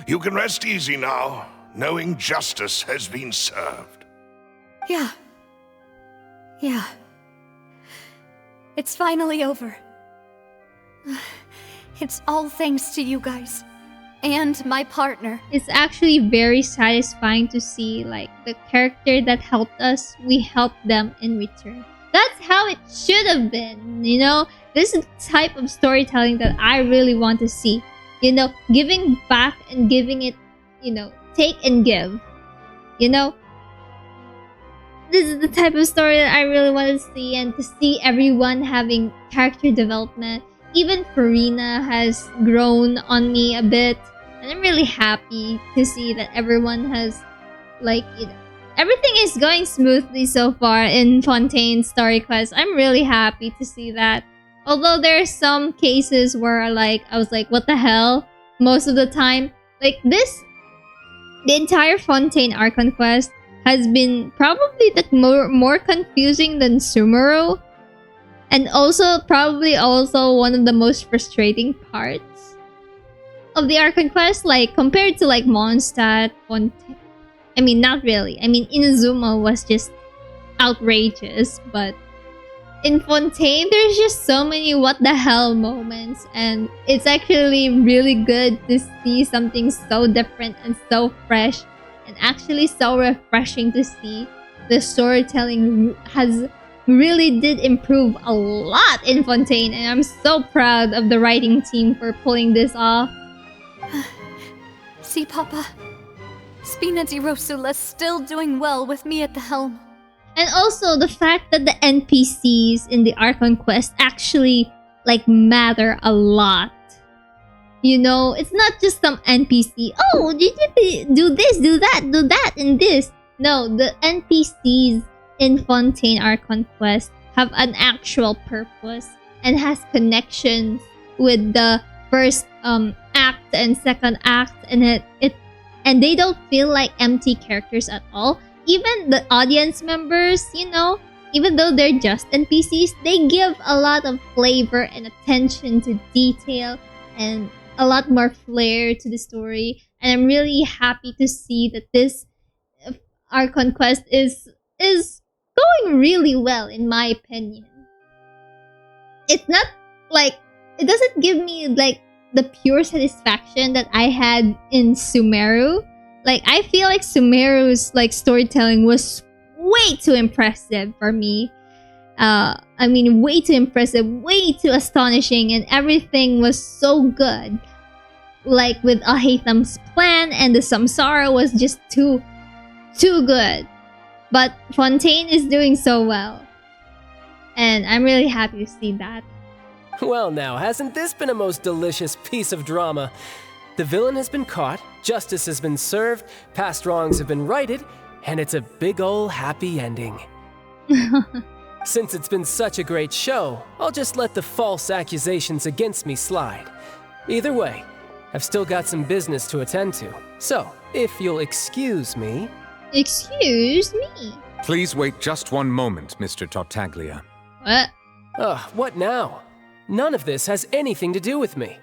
You can rest easy now, knowing justice has been served. Yeah. It's finally over. It's all thanks to you guys. And my partner. It's actually very satisfying to see, like, the character that helped us, we helped them in return. That's how it should have been, you know? This is the type of storytelling that I really want to see. You know, giving back and giving it, you know, take and give. You know? This is the type of story that I really want to see, and to see everyone having character development. Even Farina has grown on me a bit, and I'm really happy to see that everyone has, like, you know, everything is going smoothly so far in Fontaine's story quest. I'm really happy to see that. Although there are some cases where I was like, what the hell? Most of the time. Like this, the entire Fontaine Archon quest has been probably more confusing than Sumeru. And also, probably also one of the most frustrating parts of the Archon quest. Like, compared to like Mondstadt, Fontaine. I mean, not really. I mean, Inazuma was just outrageous, but in Fontaine, there's just so many what the hell moments, and it's actually really good to see something so different and so fresh, and actually so refreshing to see. The storytelling has really did improve a lot in Fontaine, and I'm so proud of the writing team for pulling this off. See, Papa? Spina de Rosula's still doing well with me at the helm. And also the fact that the NPCs in the Archon quest actually like matter a lot. You know, it's not just some NPC. Oh, did you do this, do that, and this. No, the NPCs in Fontaine Archon quest have an actual purpose and has connections with the first act and second act, and and they don't feel like empty characters at all. Even the audience members, you know, even though they're just NPCs, they give a lot of flavor and attention to detail and a lot more flair to the story. And I'm really happy to see that this Archon quest is going really well, in my opinion. It's not like, it doesn't give me like the pure satisfaction that I had in Sumeru. Like, I feel like Sumeru's like storytelling was way too impressive for me. I mean, way too impressive, way too astonishing, and everything was so good. Like with Ahitham's plan, and the Samsara was just too good. But Fontaine is doing so well, and I'm really happy to see that. Well now, hasn't this been a most delicious piece of drama? The villain has been caught, justice has been served, past wrongs have been righted, and it's a big ol' happy ending. Since it's been such a great show, I'll just let the false accusations against me slide. Either way, I've still got some business to attend to. So, if you'll excuse me... Excuse me? Please wait just one moment, Mr. Tartaglia. What? What now? None of this has anything to do with me.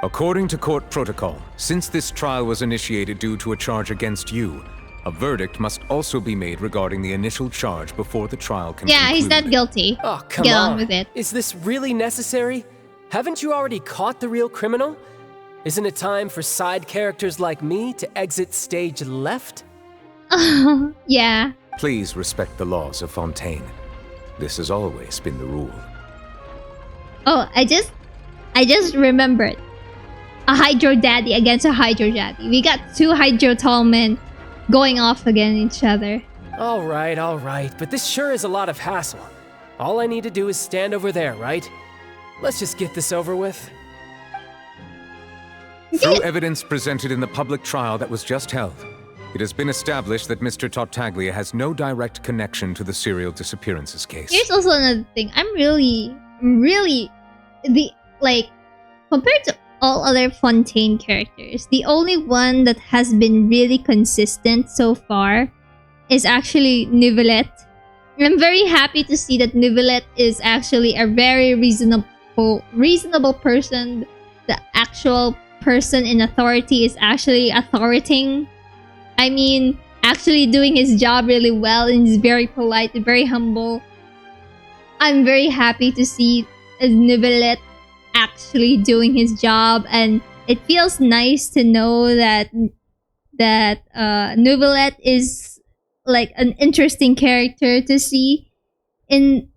According to court protocol, since this trial was initiated due to a charge against you, a verdict must also be made regarding the initial charge before the trial can conclude. He's not guilty. Oh, come Get on. on with it. Is this really necessary? Haven't you already caught the real criminal? Isn't it time for side characters like me to exit stage left? Yeah. Please respect the laws of Fontaine. This has always been the rule. Oh, I just remembered. A Hydro Daddy against a Hydro Daddy. We got two Hydro tall men going off against each other. All right, but this sure is a lot of hassle. All I need to do is stand over there, right? Let's just get this over with. Through evidence presented in the public trial that was just held, it has been established that Mr. Tartaglia has no direct connection to the serial disappearances case. Here's also another thing. I'm really compared to all other Fontaine characters, the only one that has been really consistent so far is actually Neuvillette. I'm very happy to see that Neuvillette is actually a very reasonable person. The actual person in authority is actually authoritating. I mean, actually doing his job really well, and he's very polite and very humble. I'm very happy to see Neuvillette actually doing his job, and it feels nice to know that Neuvillette is like an interesting character to see in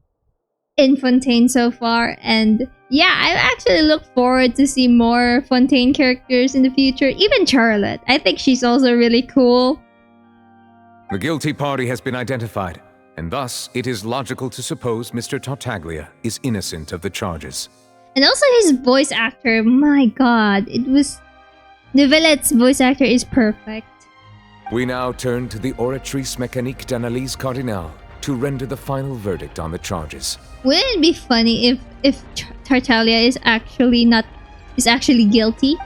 Fontaine so far. And yeah, I actually look forward to see more Fontaine characters in the future. Even Charlotte, I think she's also really cool. The guilty party has been identified, and thus it is logical to suppose Mr. Tartaglia is innocent of the charges. And also his voice actor, my god, Neuvillette's voice actor is perfect. We now turn to the Oratrice mécanique d'analyse cardinale to render the final verdict on the charges. Wouldn't it be funny if Tartaglia is actually guilty?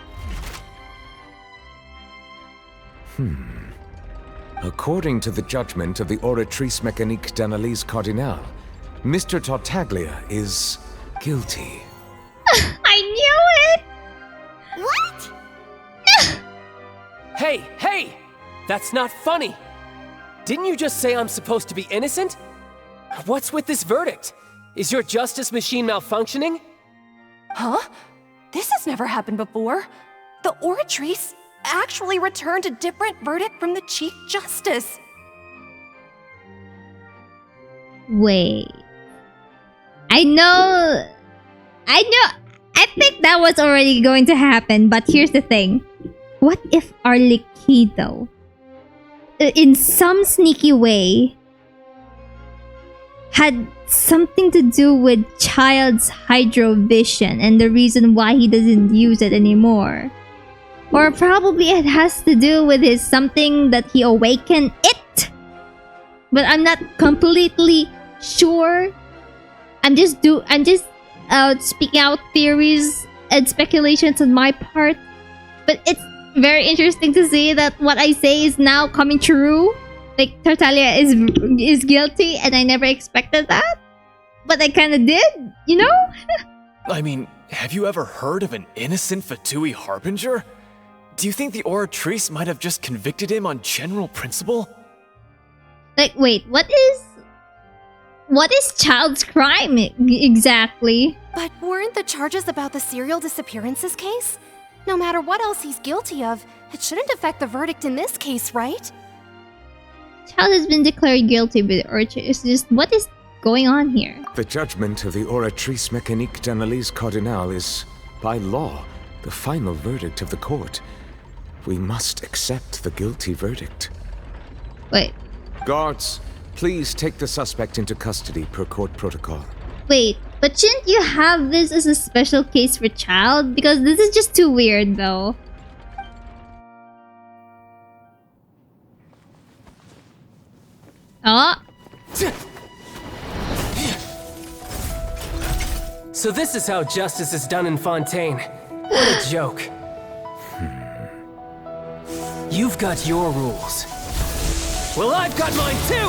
According to the judgment of the Oratrice mécanique d'analyse cardinale, Mr. Tartaglia is guilty. I knew it! What? Hey! That's not funny! Didn't you just say I'm supposed to be innocent? What's with this verdict? Is your justice machine malfunctioning? Huh? This has never happened before. The Oratrice actually returned a different verdict from the Chief Justice. Wait. I think that was already going to happen, but here's the thing. What if Arlecchino, in some sneaky way, had something to do with Childe's hydrovision and the reason why he doesn't use it anymore? Or probably it has to do with his something that he awakened it? But I'm not completely sure. I'm just speaking out theories and speculations on my part. But it's very interesting to see that what I say is now coming true. Like, Tartaglia is guilty, and I never expected that. But I kinda did, you know? I mean, have you ever heard of an innocent Fatui Harbinger? Do you think the Oratrice might have just convicted him on general principle? Like, wait, what is Childe's crime exactly? But weren't the charges about the serial disappearances case? No matter what else he's guilty of, it shouldn't affect the verdict in this case, right? Childe has been declared guilty, but it's just what is going on here? The judgment of the Oratrice mécanique d'analyse cardinale is, by law, the final verdict of the court. We must accept the guilty verdict. Wait. Guards, please take the suspect into custody per court protocol. Wait, but shouldn't you have this as a special case for Childe? Because this is just too weird, though. Oh. So this is how justice is done in Fontaine. What a joke. You've got your rules. Well, I've got mine too!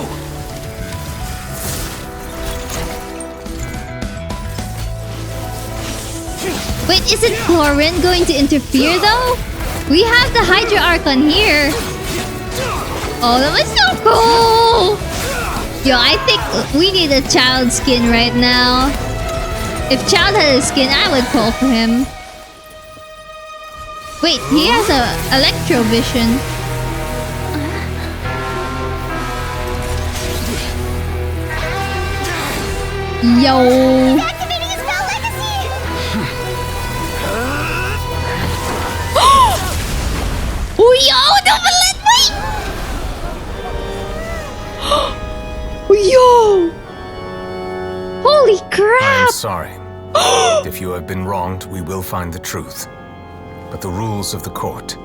Wait, isn't Chlorine going to interfere though? We have the Hydra Archon here. Oh, that was so cool! Yo, I think we need a Childe skin right now. If Childe had a skin, I would call for him. Wait, he has a electro vision. Yo. Oh, yo, double it, wait! Yo! Holy crap! I'm sorry. If you have been wronged, we will find the truth. But the rules of the court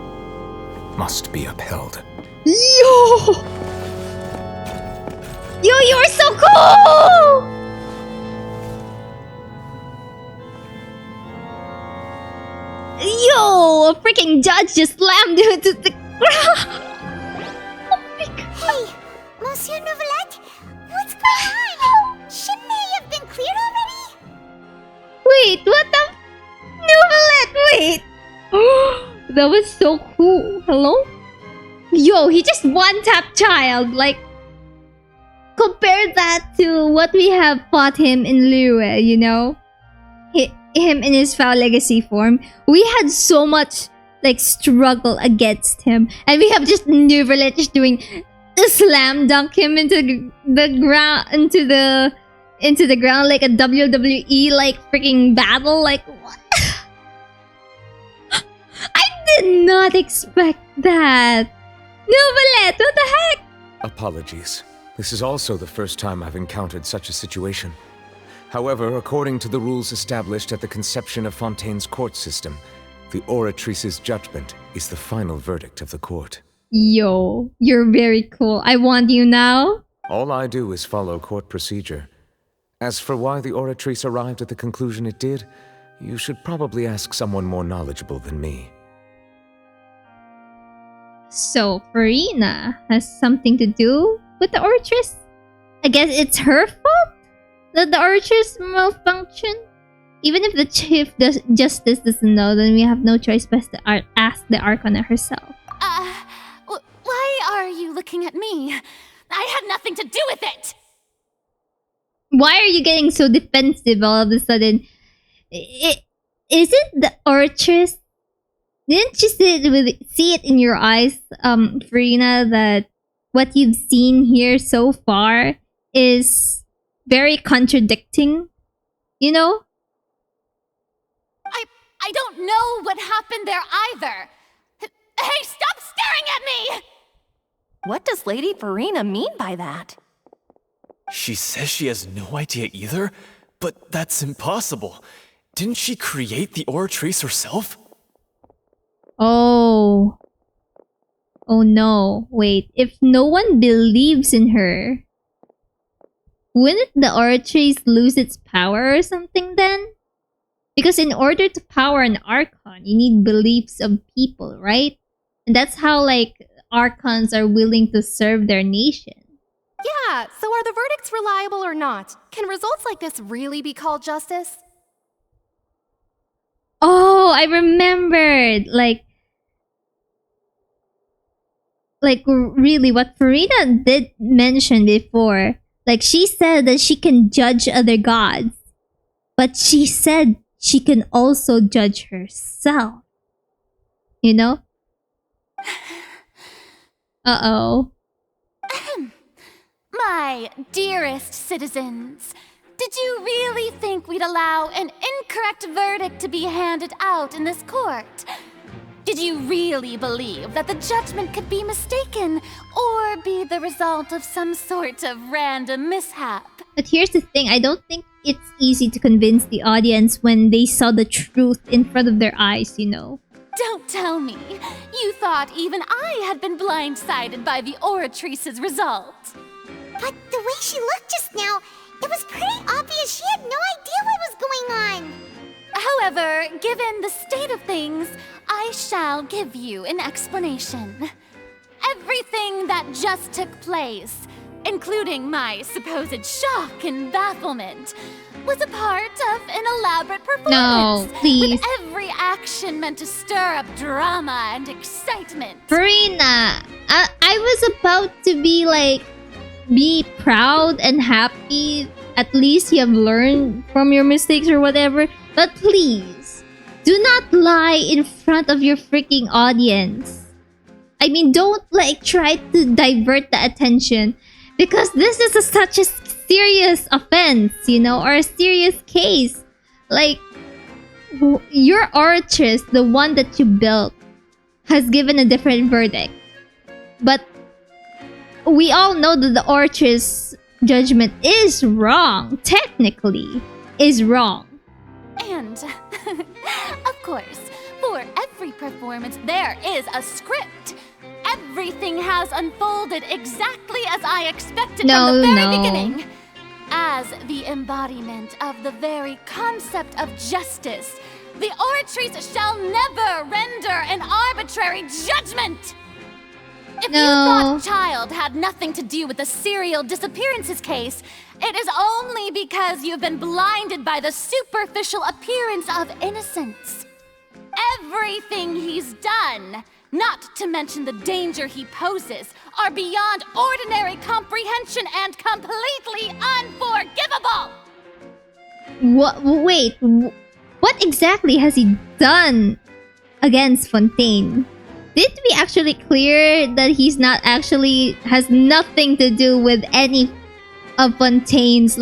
must be upheld. Yo! Yo, you're so cool! Yo, a freaking judge just slammed you into the ground. Oh my god. Hey, Monsieur Novelette, what's going on? Shouldn't they have been cleared already? Wait, what the? Novelette, wait. That was so cool. Hello? Yo, he just one-tapped Childe. Like, compare that to what we have fought him in Liyue, you know? Him in his foul legacy form. We had so much, like, struggle against him. And we have just Novelette just doing slam dunk him into the ground, into the ground like a WWE, like, freaking battle. Like, what? I did not expect that. Novelette, what the heck? Apologies. This is also the first time I've encountered such a situation. However, according to the rules established at the conception of Fontaine's court system, the Oratrice's judgment is the final verdict of the court. Yo, you're very cool. I want you now. All I do is follow court procedure. As for why the Oratrice arrived at the conclusion it did, you should probably ask someone more knowledgeable than me. So, Farina has something to do with the Oratrice? I guess it's her fault that the Oratrice malfunction? Even if the Chief Justice doesn't know, then we have no choice but to ask the Archon herself. Why are you looking at me? I had nothing to do with it! Why are you getting so defensive all of a sudden? Is it the Oratrice? Didn't you see it in your eyes, Farina, that what you've seen here so far is very contradicting? You know? I don't know what happened there either. Hey, stop staring at me! What does Lady Farina mean by that? She says she has no idea either, but that's impossible. Didn't she create the Oratrice herself? Oh. Oh no. Wait, if no one believes in her, wouldn't the Oratrice lose its power or something then? Because in order to power an Archon, you need beliefs of people, right? And that's how, like, Archons are willing to serve their nation. Yeah, so are the verdicts reliable or not? Can results like this really be called justice? Oh, I remembered! Like really, what Farina did mention before. Like, she said that she can judge other gods. But she said she can also judge herself. You know? Uh-oh. My dearest citizens, did you really think we'd allow an incorrect verdict to be handed out in this court? Did you really believe that the judgment could be mistaken or be the result of some sort of random mishap? But here's the thing, I don't think it's easy to convince the audience when they saw the truth in front of their eyes, you know? Don't tell me. You thought even I had been blindsided by the Oratrice's result. But the way she looked just now, it was pretty obvious she had no idea what was going going on? However, given the state of things, I shall give you an explanation. Everything that just took place, including my supposed shock and bafflement, was a part of an elaborate performance. No, please. With every action meant to stir up drama and excitement. Farina, I was about to be proud and happy. At least you have learned from your mistakes or whatever. But please, do not lie in front of your freaking audience. I mean, don't try to divert the attention. Because this is such a serious offense, or a serious case. Your Oratrice, the one that you built, has given a different verdict. But we all know that the Oratrice judgment is wrong. Technically, is wrong. And, of course, for every performance, there is a script. Everything has unfolded exactly as I expected from the very beginning. As the embodiment of the very concept of justice, the Oratrice shall never render an arbitrary judgment! If you thought Childe had nothing to do with the serial disappearances case, it is only because you've been blinded by the superficial appearance of innocence. Everything he's done, not to mention the danger he poses, are beyond ordinary comprehension and completely unforgivable! Wait, what exactly has he done against Fontaine? Did we actually clear that he's not actually has nothing to do with any of Fontaine's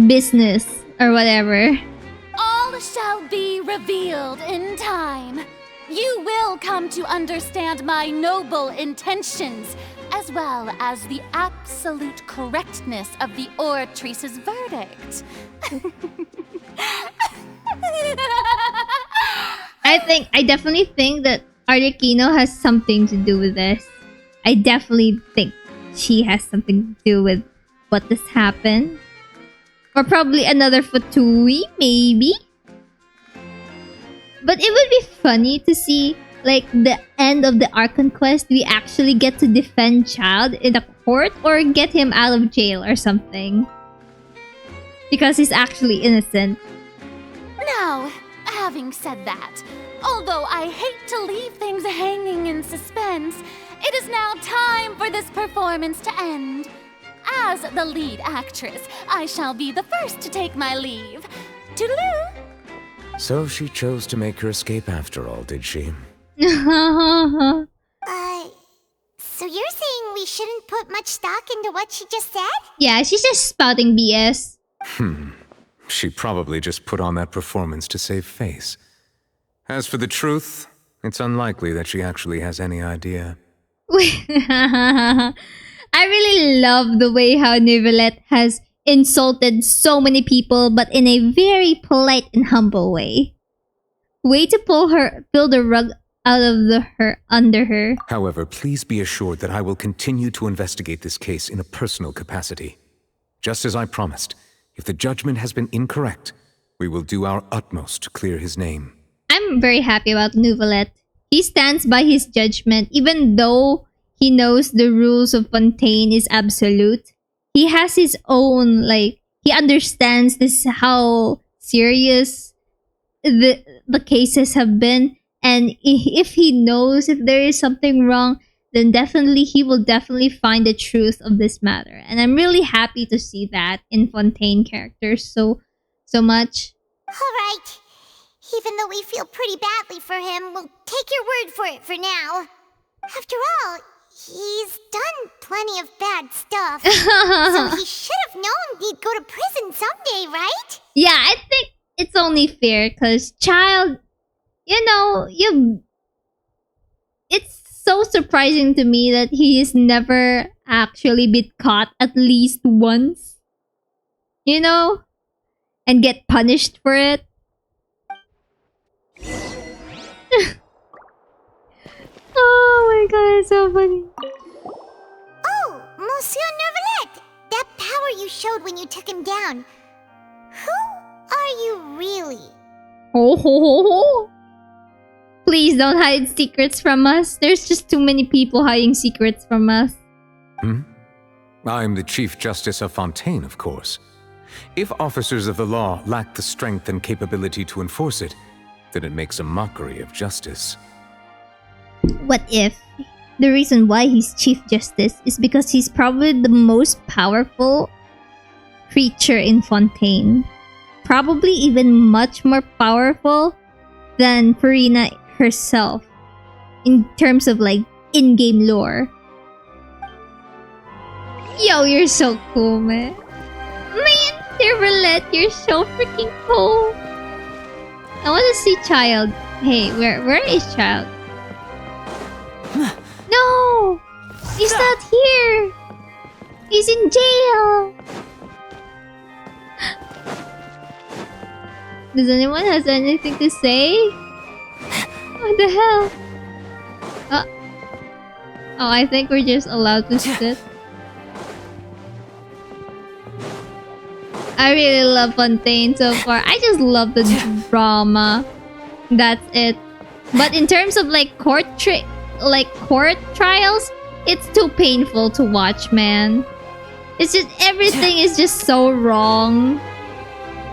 business or whatever? All shall be revealed in time. You will come to understand my noble intentions, as well as the absolute correctness of the Oratrice's verdict. I definitely think that Arlecchino has something to do with this. I definitely think she has something to do with what this happened. Or probably another Fatui, maybe? But it would be funny to see, the end of the Archon quest, we actually get to defend Childe in a court or get him out of jail or something. Because he's actually innocent. Now, having said that, although I hate to leave things hanging in suspense, it is now time for this performance to end. As the lead actress, I shall be the first to take my leave. Toodaloo! So she chose to make her escape after all, did she? So you're saying we shouldn't put much stock into what she just said? Yeah, she's just spouting BS. She probably just put on that performance to save face. As for the truth, it's unlikely that she actually has any idea. I really love the way how Neuvillette has insulted so many people, but in a very polite and humble way. Way to pull the rug out of under her. However, please be assured that I will continue to investigate this case in a personal capacity. Just as I promised, if the judgment has been incorrect, we will do our utmost to clear his name. I'm very happy about Neuvillette. He stands by his judgment, even though he knows the rules of Fontaine is absolute. He has his own, he understands how serious the cases have been. And if he knows if there is something wrong, then he will definitely find the truth of this matter. And I'm really happy to see that in Fontaine characters so much. Alright. Even though we feel pretty badly for him, we'll take your word for it for now. After all, he's done plenty of bad stuff. So he should have known he'd go to prison someday, right? Yeah, I think it's only fair because Childe, it's so surprising to me that he has never actually been caught at least once. And get punished for it. Oh my god, it's so funny. Oh, Monsieur Neuvillette! That power you showed when you took him down. Who you really? Oh, ho, ho, ho. Please don't hide secrets from us. There's just too many people hiding secrets from us. I'm the Chief Justice of Fontaine, of course. If officers of the law lack the strength and capability to enforce it, then it makes a mockery of justice. What if the reason why he's Chief Justice is because he's probably the most powerful creature in Fontaine? Probably even much more powerful than Farina herself in terms of like in-game lore. Yo, you're so cool, man. Man, Roulette, you're so freaking cool. I want to see Childe. Hey, where is Childe? No! He's not here! He's in jail! Does anyone has anything to say? What the hell? Oh, I think we're just allowed to sit. I really love Fontaine so far. I just love the drama. That's it. But in terms of like court trials, it's too painful to watch, man. It's just everything is just so wrong.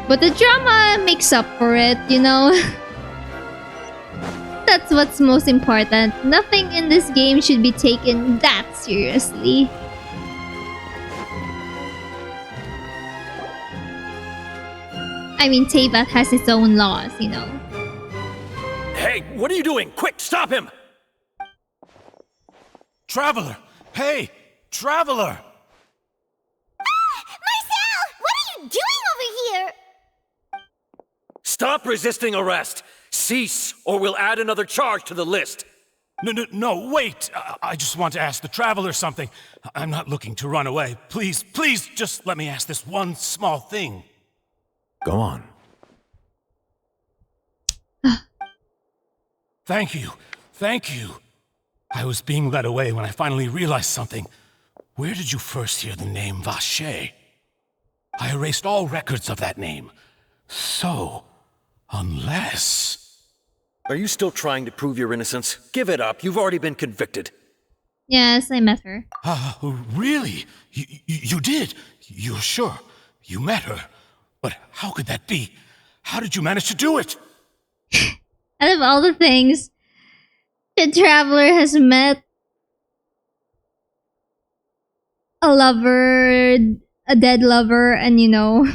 But the drama makes up for it, you know? That's what's most important. Nothing in this game should be taken that seriously. I mean, Teyvat has its own laws, you know. Hey, what are you doing? Quick, stop him! Traveler! Hey! Traveler! Marcel! What are you doing over here? Stop resisting arrest! Cease, or we'll add another charge to the list. No, wait! I just want to ask the Traveler something. I'm not looking to run away. Please, just let me ask this one small thing. Go on. Thank you. I was being led away when I finally realized something. Where did you first hear the name Vacher? I erased all records of that name. So, unless... Are you still trying to prove your innocence? Give it up. You've already been convicted. Yes, I met her. Really? You did? You're sure? You met her? But how could that be? How did you manage to do it? Out of all the things, the Traveler has met a lover, a dead lover, and you know...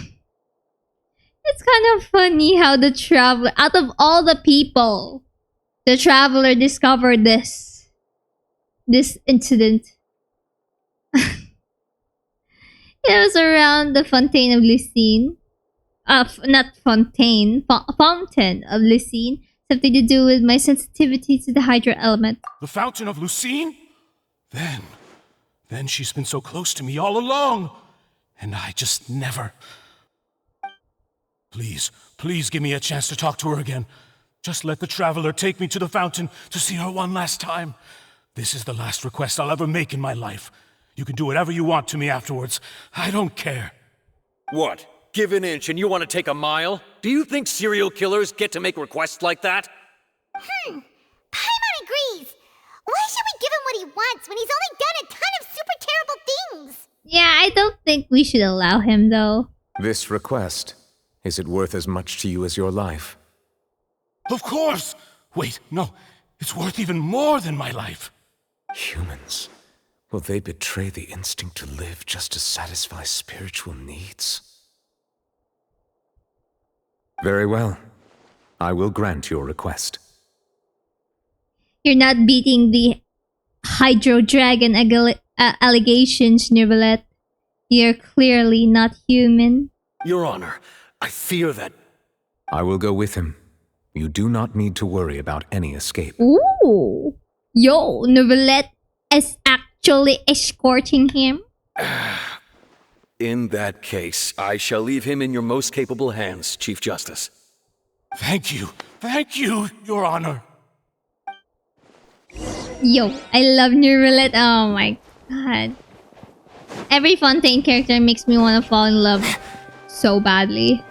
It's kind of funny how the Traveler, out of all the people, the Traveler discovered this incident. It was around the Fontaine of Lycine. Not Fontaine, Fountain of Lycine. Something to do with my sensitivity to the Hydra element. The Fountain of Lucine? Then she's been so close to me all along. And I just never... Please give me a chance to talk to her again. Just let the Traveler take me to the fountain to see her one last time. This is the last request I'll ever make in my life. You can do whatever you want to me afterwards. I don't care. What? Give an inch and you want to take a mile? Do you think serial killers get to make requests like that? Paimon agrees. Why should we give him what he wants when he's only done a ton of super terrible things? Yeah, I don't think we should allow him though. This request, is it worth as much to you as your life? Of course! Wait, no. It's worth even more than my life. Humans. Will they betray the instinct to live just to satisfy spiritual needs? Very well. I will grant your request. You're not beating the Hydro Dragon allegations, Neuvillette. You're clearly not human. Your Honor, I fear that... I will go with him. You do not need to worry about any escape. Ooh. Yo, Neuvillette is actually escorting him? In that case, I shall leave him in your most capable hands, Chief Justice. Thank you, Your Honor. Yo, I love Neuvillette. Oh my god. Every Fontaine character makes me want to fall in love so badly.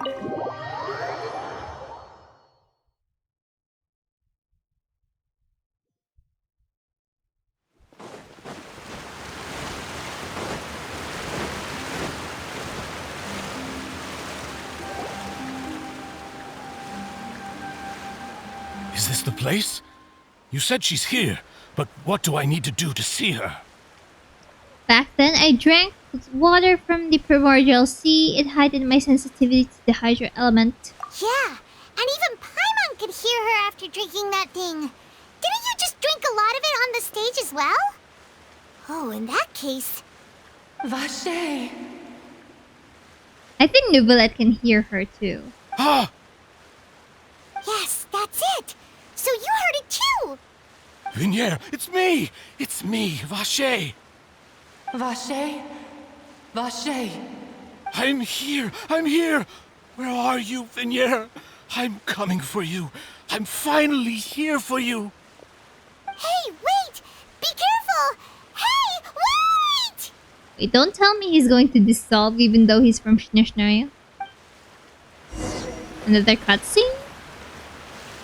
Is this the place? You said she's here, but what do I need to do to see her? Back then, I drank water from the Primordial Sea. It heightened my sensitivity to the hydro element. Yeah, and even Paimon could hear her after drinking that thing. Didn't you just drink a lot of it on the stage as well? Oh, in that case... Vache! I think Neuvillette can hear her too. Ah! Yes, that's it! So you heard it too! Vignier, it's me! It's me, Vache! Vache? Vache! I'm here! I'm here! Where are you, Vignier? I'm coming for you. I'm finally here for you. Hey, wait! Be careful! Hey, wait! Wait, don't tell me he's going to dissolve even though he's from Schnishnaria. Another cutscene?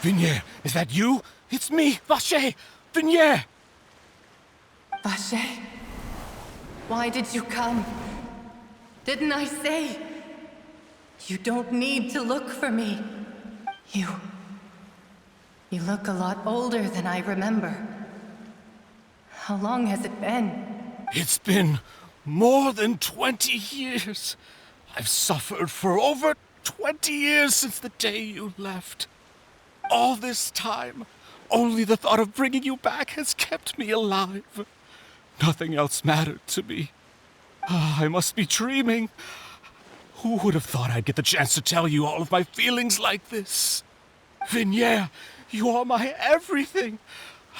Vignier, is that you? It's me, Vache! Vignier! Vache? Why did you come? Didn't I say? You don't need to look for me. You look a lot older than I remember. How long has it been? It's been more than 20 years. I've suffered for over 20 years since the day you left. All this time, only the thought of bringing you back has kept me alive. Nothing else mattered to me. I must be dreaming. Who would have thought I'd get the chance to tell you all of my feelings like this? Vignier, you are my everything.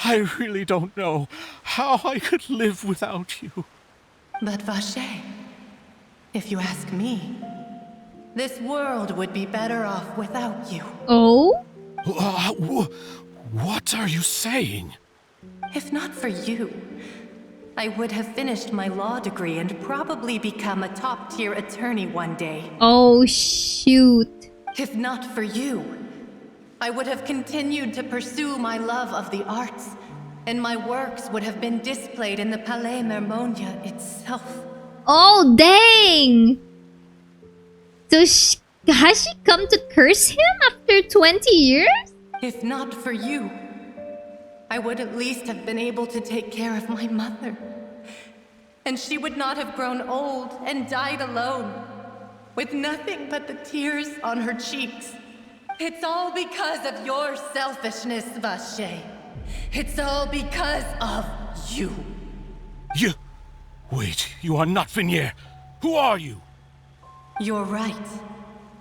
I really don't know how I could live without you. But Vache, if you ask me, this world would be better off without you. Oh? What are you saying? If not for you, I would have finished my law degree and probably become a top-tier attorney one day. Oh, shoot. If not for you, I would have continued to pursue my love of the arts, and my works would have been displayed in the Palais Mermonia itself. Oh, dang! So has she come to curse him after 20 years? If not for you, I would at least have been able to take care of my mother. And she would not have grown old and died alone, with nothing but the tears on her cheeks. It's all because of your selfishness, Vache. It's all because of you. You... Wait, you are not Vignier. Who are you? You're right.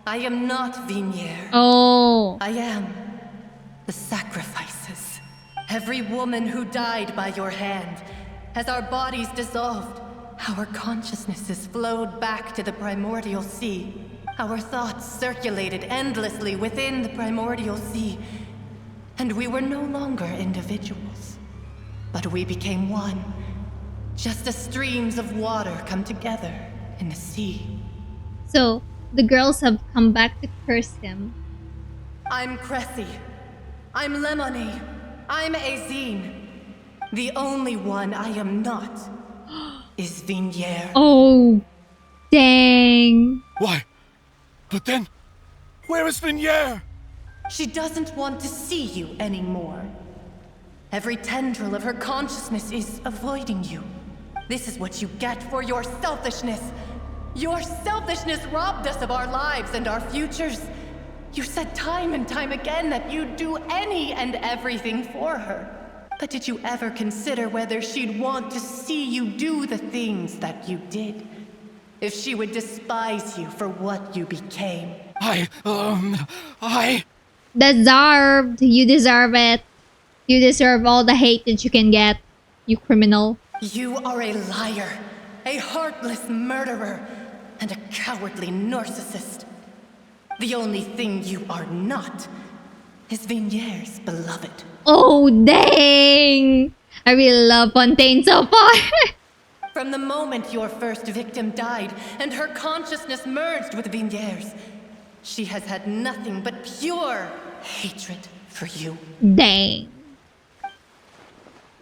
I am not Vignier. Oh. I am the sacrifices. Every woman who died by your hand, as our bodies dissolved, our consciousnesses flowed back to the Primordial Sea. Our thoughts circulated endlessly within the Primordial Sea, and we were no longer individuals, but we became one, just as streams of water come together in the sea. So, the girls have come back to curse him. I'm Cressy. I'm Lemonade. I'm Azine. The only one I am not is Vignier. Oh, dang. Why? But then, where is Vignier? She doesn't want to see you anymore. Every tendril of her consciousness is avoiding you. This is what you get for your selfishness. Your selfishness robbed us of our lives and our futures. You said time and time again that you'd do any and everything for her. But did you ever consider whether she'd want to see you do the things that you did? If she would despise you for what you became? Deserved. You deserve it. You deserve all the hate that you can get, you criminal. You are a liar, a heartless murderer, and a cowardly narcissist. The only thing you are not is Vignier's beloved. Oh, dang! I really love Fontaine so far. From the moment your first victim died and her consciousness merged with Vignier's, she has had nothing but pure hatred for you. Dang.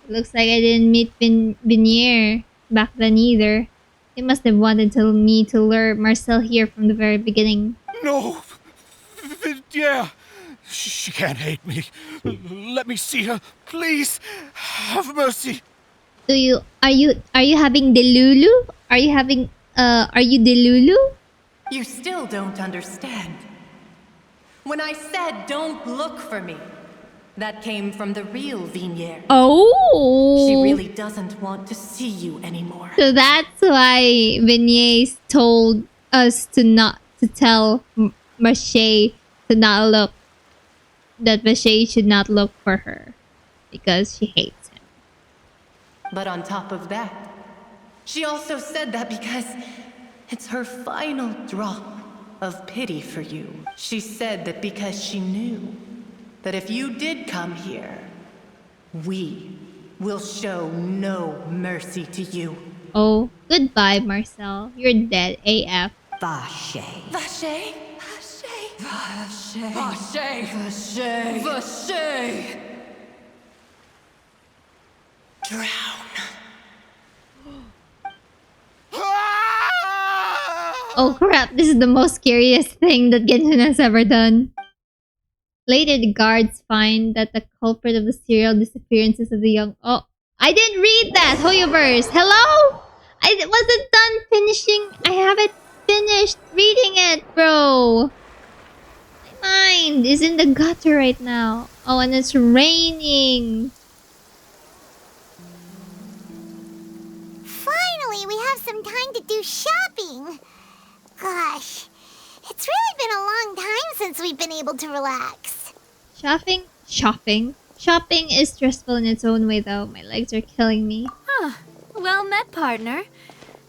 Looks like I didn't meet Vignier back then either. He must have wanted me to lure Marcel here from the very beginning. No! Vignier! She can't hate me. Let me see her. Please, have mercy. Are you having Delulu? Are you Delulu? You still don't understand. When I said don't look for me, that came from the real Vignier. Oh! She really doesn't want to see you anymore. So that's why Vignier told us to tell Mache to not look. That Mache should not look for her. Because she hates him. But on top of that, she also said that because it's her final drop of pity for you. She said that because she knew that if you did come here, we will show no mercy to you. Oh, goodbye, Marcel. You're dead AF. Vache. Vache? Vache. Vache. Vache. Vache. Drown. Oh crap, this is the most scariest thing that Genshin has ever done. Later, the guards find that the culprit of the serial disappearances of the young... Oh, I didn't read that! Hoyoverse! Hello? I wasn't done finishing... I haven't finished reading it, bro! My mind is in the gutter right now. Oh, and it's raining. Finally, we have some time to do shopping. Gosh, it's really been a long time since we've been able to relax. Shopping is stressful in its own way, though. My legs are killing me. Well met, partner.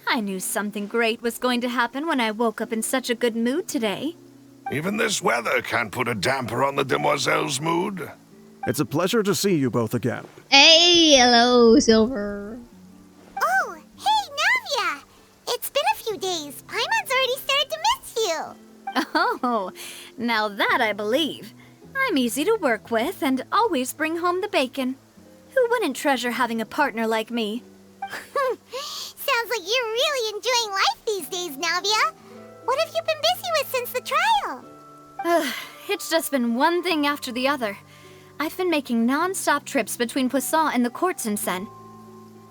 I knew something great was going to happen when I woke up in such a good mood today. Even this weather can't put a damper on the demoiselle's mood. It's a pleasure to see you both again. Hey, hello, Silver. Oh, hey, Navia! It's been a few days. Paimon's already started to miss you. Oh, now that I believe. I'm easy to work with and always bring home the bacon. Who wouldn't treasure having a partner like me? Sounds like you're really enjoying life these days, Navia. What have you been busy with since the trial? It's just been one thing after the other. I've been making non-stop trips between Poisson and the courts in Sen.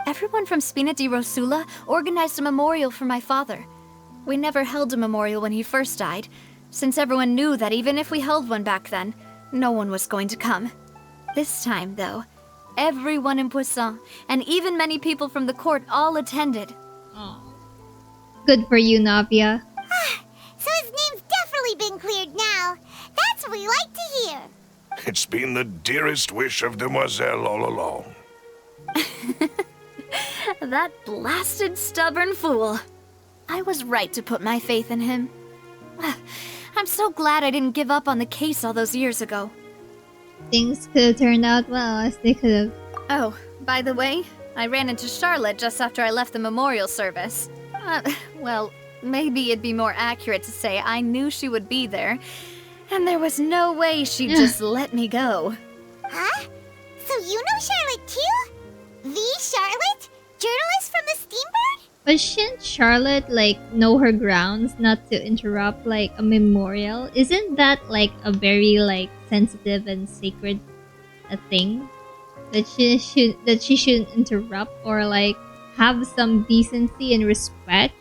Everyone from Spina de Rosula organized a memorial for my father. We never held a memorial when he first died, since everyone knew that even if we held one back then, no one was going to come. This time, though, everyone in Poisson, and even many people from the court, all attended. Good for you, Navia. So his name's definitely been cleared now. That's what we like to hear. It's been the dearest wish of Demoiselle all along. That blasted stubborn fool. I was right to put my faith in him. I'm so glad I didn't give up on the case all those years ago. Things could have turned out well as they could have. Oh, by the way, I ran into Charlotte just after I left the memorial service. Well, maybe it'd be more accurate to say I knew she would be there, and there was no way she'd just let me go. Huh? So you know Charlotte too? The Charlotte? Journalist from the Steambird? But shouldn't Charlotte, know her grounds not to interrupt, a memorial? Isn't that, a very, sensitive and sacred thing? That she shouldn't interrupt or, have some decency and respect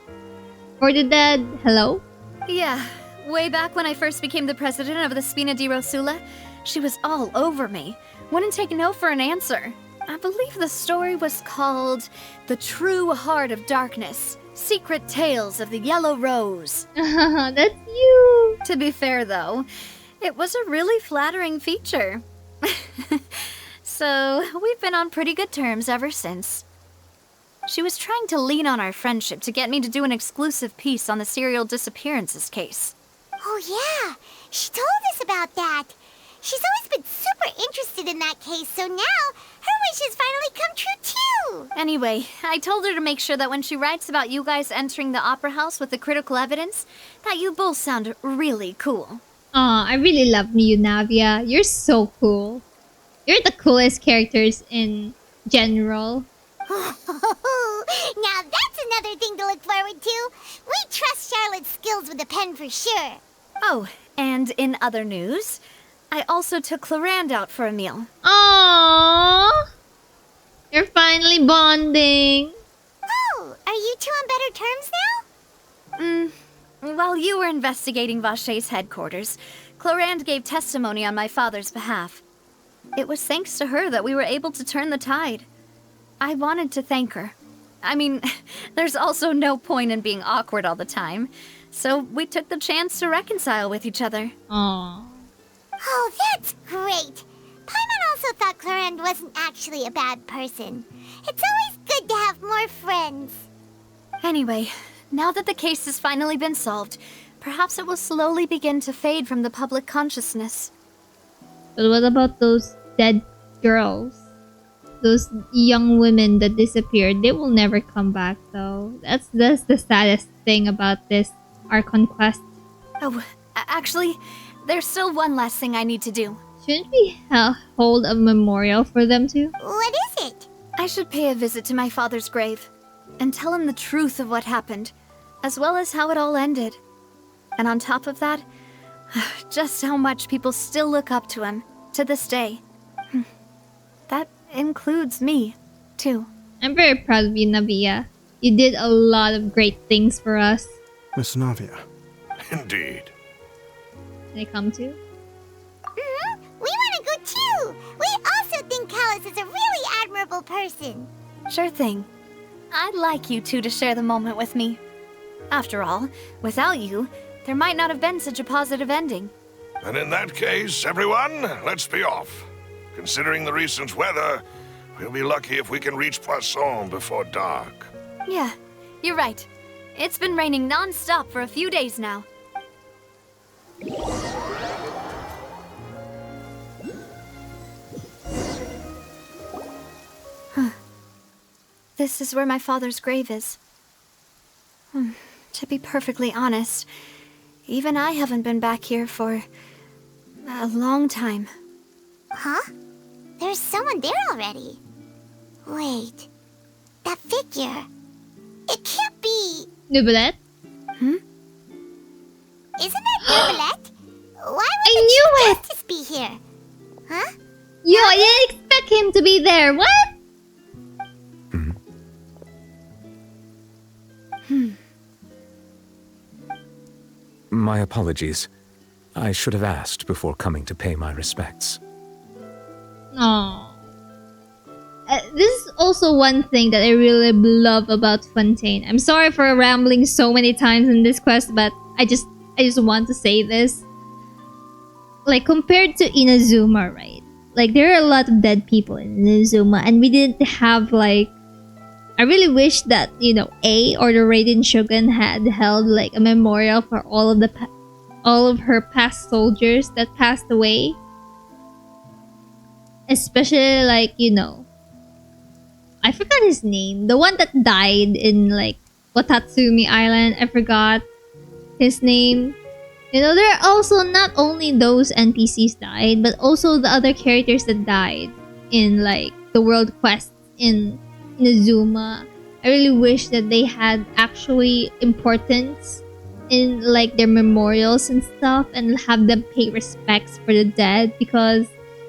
for the dead? Hello? Yeah, way back when I first became the president of the Spina de Rosula, she was all over me. Wouldn't take no for an answer. I believe the story was called The True Heart of Darkness, Secret Tales of the Yellow Rose. That's you! To be fair, though, it was a really flattering feature. So, we've been on pretty good terms ever since. She was trying to lean on our friendship to get me to do an exclusive piece on the serial disappearances case. Oh yeah, she told us about that. She's always been super interested in that case, so now her wish has finally come true too! Anyway, I told her to make sure that when she writes about you guys entering the opera house with the critical evidence, that you both sound really cool. Aw, I really love you, Navia. You're so cool. You're the coolest characters in general. Now that's another thing to look forward to. We trust Charlotte's skills with the pen for sure. Oh, and in other news, I also took Clarand out for a meal. Aww! You're finally bonding. Oh, are you two on better terms now? While you were investigating Vache's headquarters, Clarand gave testimony on my father's behalf. It was thanks to her that we were able to turn the tide. I wanted to thank her. I mean, there's also no point in being awkward all the time, so we took the chance to reconcile with each other. Aww. Oh, that's great. Paimon also thought Clarand wasn't actually a bad person. It's always good to have more friends. Anyway, now that the case has finally been solved, perhaps it will slowly begin to fade from the public consciousness. But what about those dead girls? Those young women that disappeared? They will never come back, though. That's the saddest thing about this Archon quest. Oh, actually, there's still one last thing I need to do. Shouldn't we hold a memorial for them too? What is it? I should pay a visit to my father's grave and tell him the truth of what happened, as well as how it all ended. And on top of that, just how much people still look up to him to this day. That includes me, too. I'm very proud of you, Navia. You did a lot of great things for us. Miss Navia. Indeed. Can I come too? We want to go too! We also think Callus is a really admirable person. Sure thing. I'd like you two to share the moment with me. After all, without you, there might not have been such a positive ending. And in that case, everyone, let's be off. Considering the recent weather, we'll be lucky if we can reach Poisson before dark. Yeah, you're right. It's been raining non-stop for a few days now. This is where my father's grave is. To be perfectly honest, even I haven't been back here for a long time. Huh? There's someone there already. Wait. That figure. It can't be... Nubelet? Isn't that Nubelet? Why would I the knew Chief Justice be here? Huh? Yo, I didn't expect him to be there. What? My apologies. I should have asked before coming to pay my respects. Aww. This is also one thing that I really love about Fontaine. I'm sorry for rambling so many times in this quest, but I just want to say this. Like, compared to Inazuma, right? Like, there are a lot of dead people in Inazuma, and we didn't have, like... I really wish that, you know, A or the Raiden Shogun had held, like, a memorial for all of her past soldiers that passed away. Especially, like, you know... I forgot his name. The one that died in, like, Watatsumi Island. I forgot his name. You know, there are also not only those NPCs died, but also the other characters that died in, like, the world quests in Inazuma. I really wish that they had actually importance in, like, their memorials and stuff, and have them pay respects for the dead, because,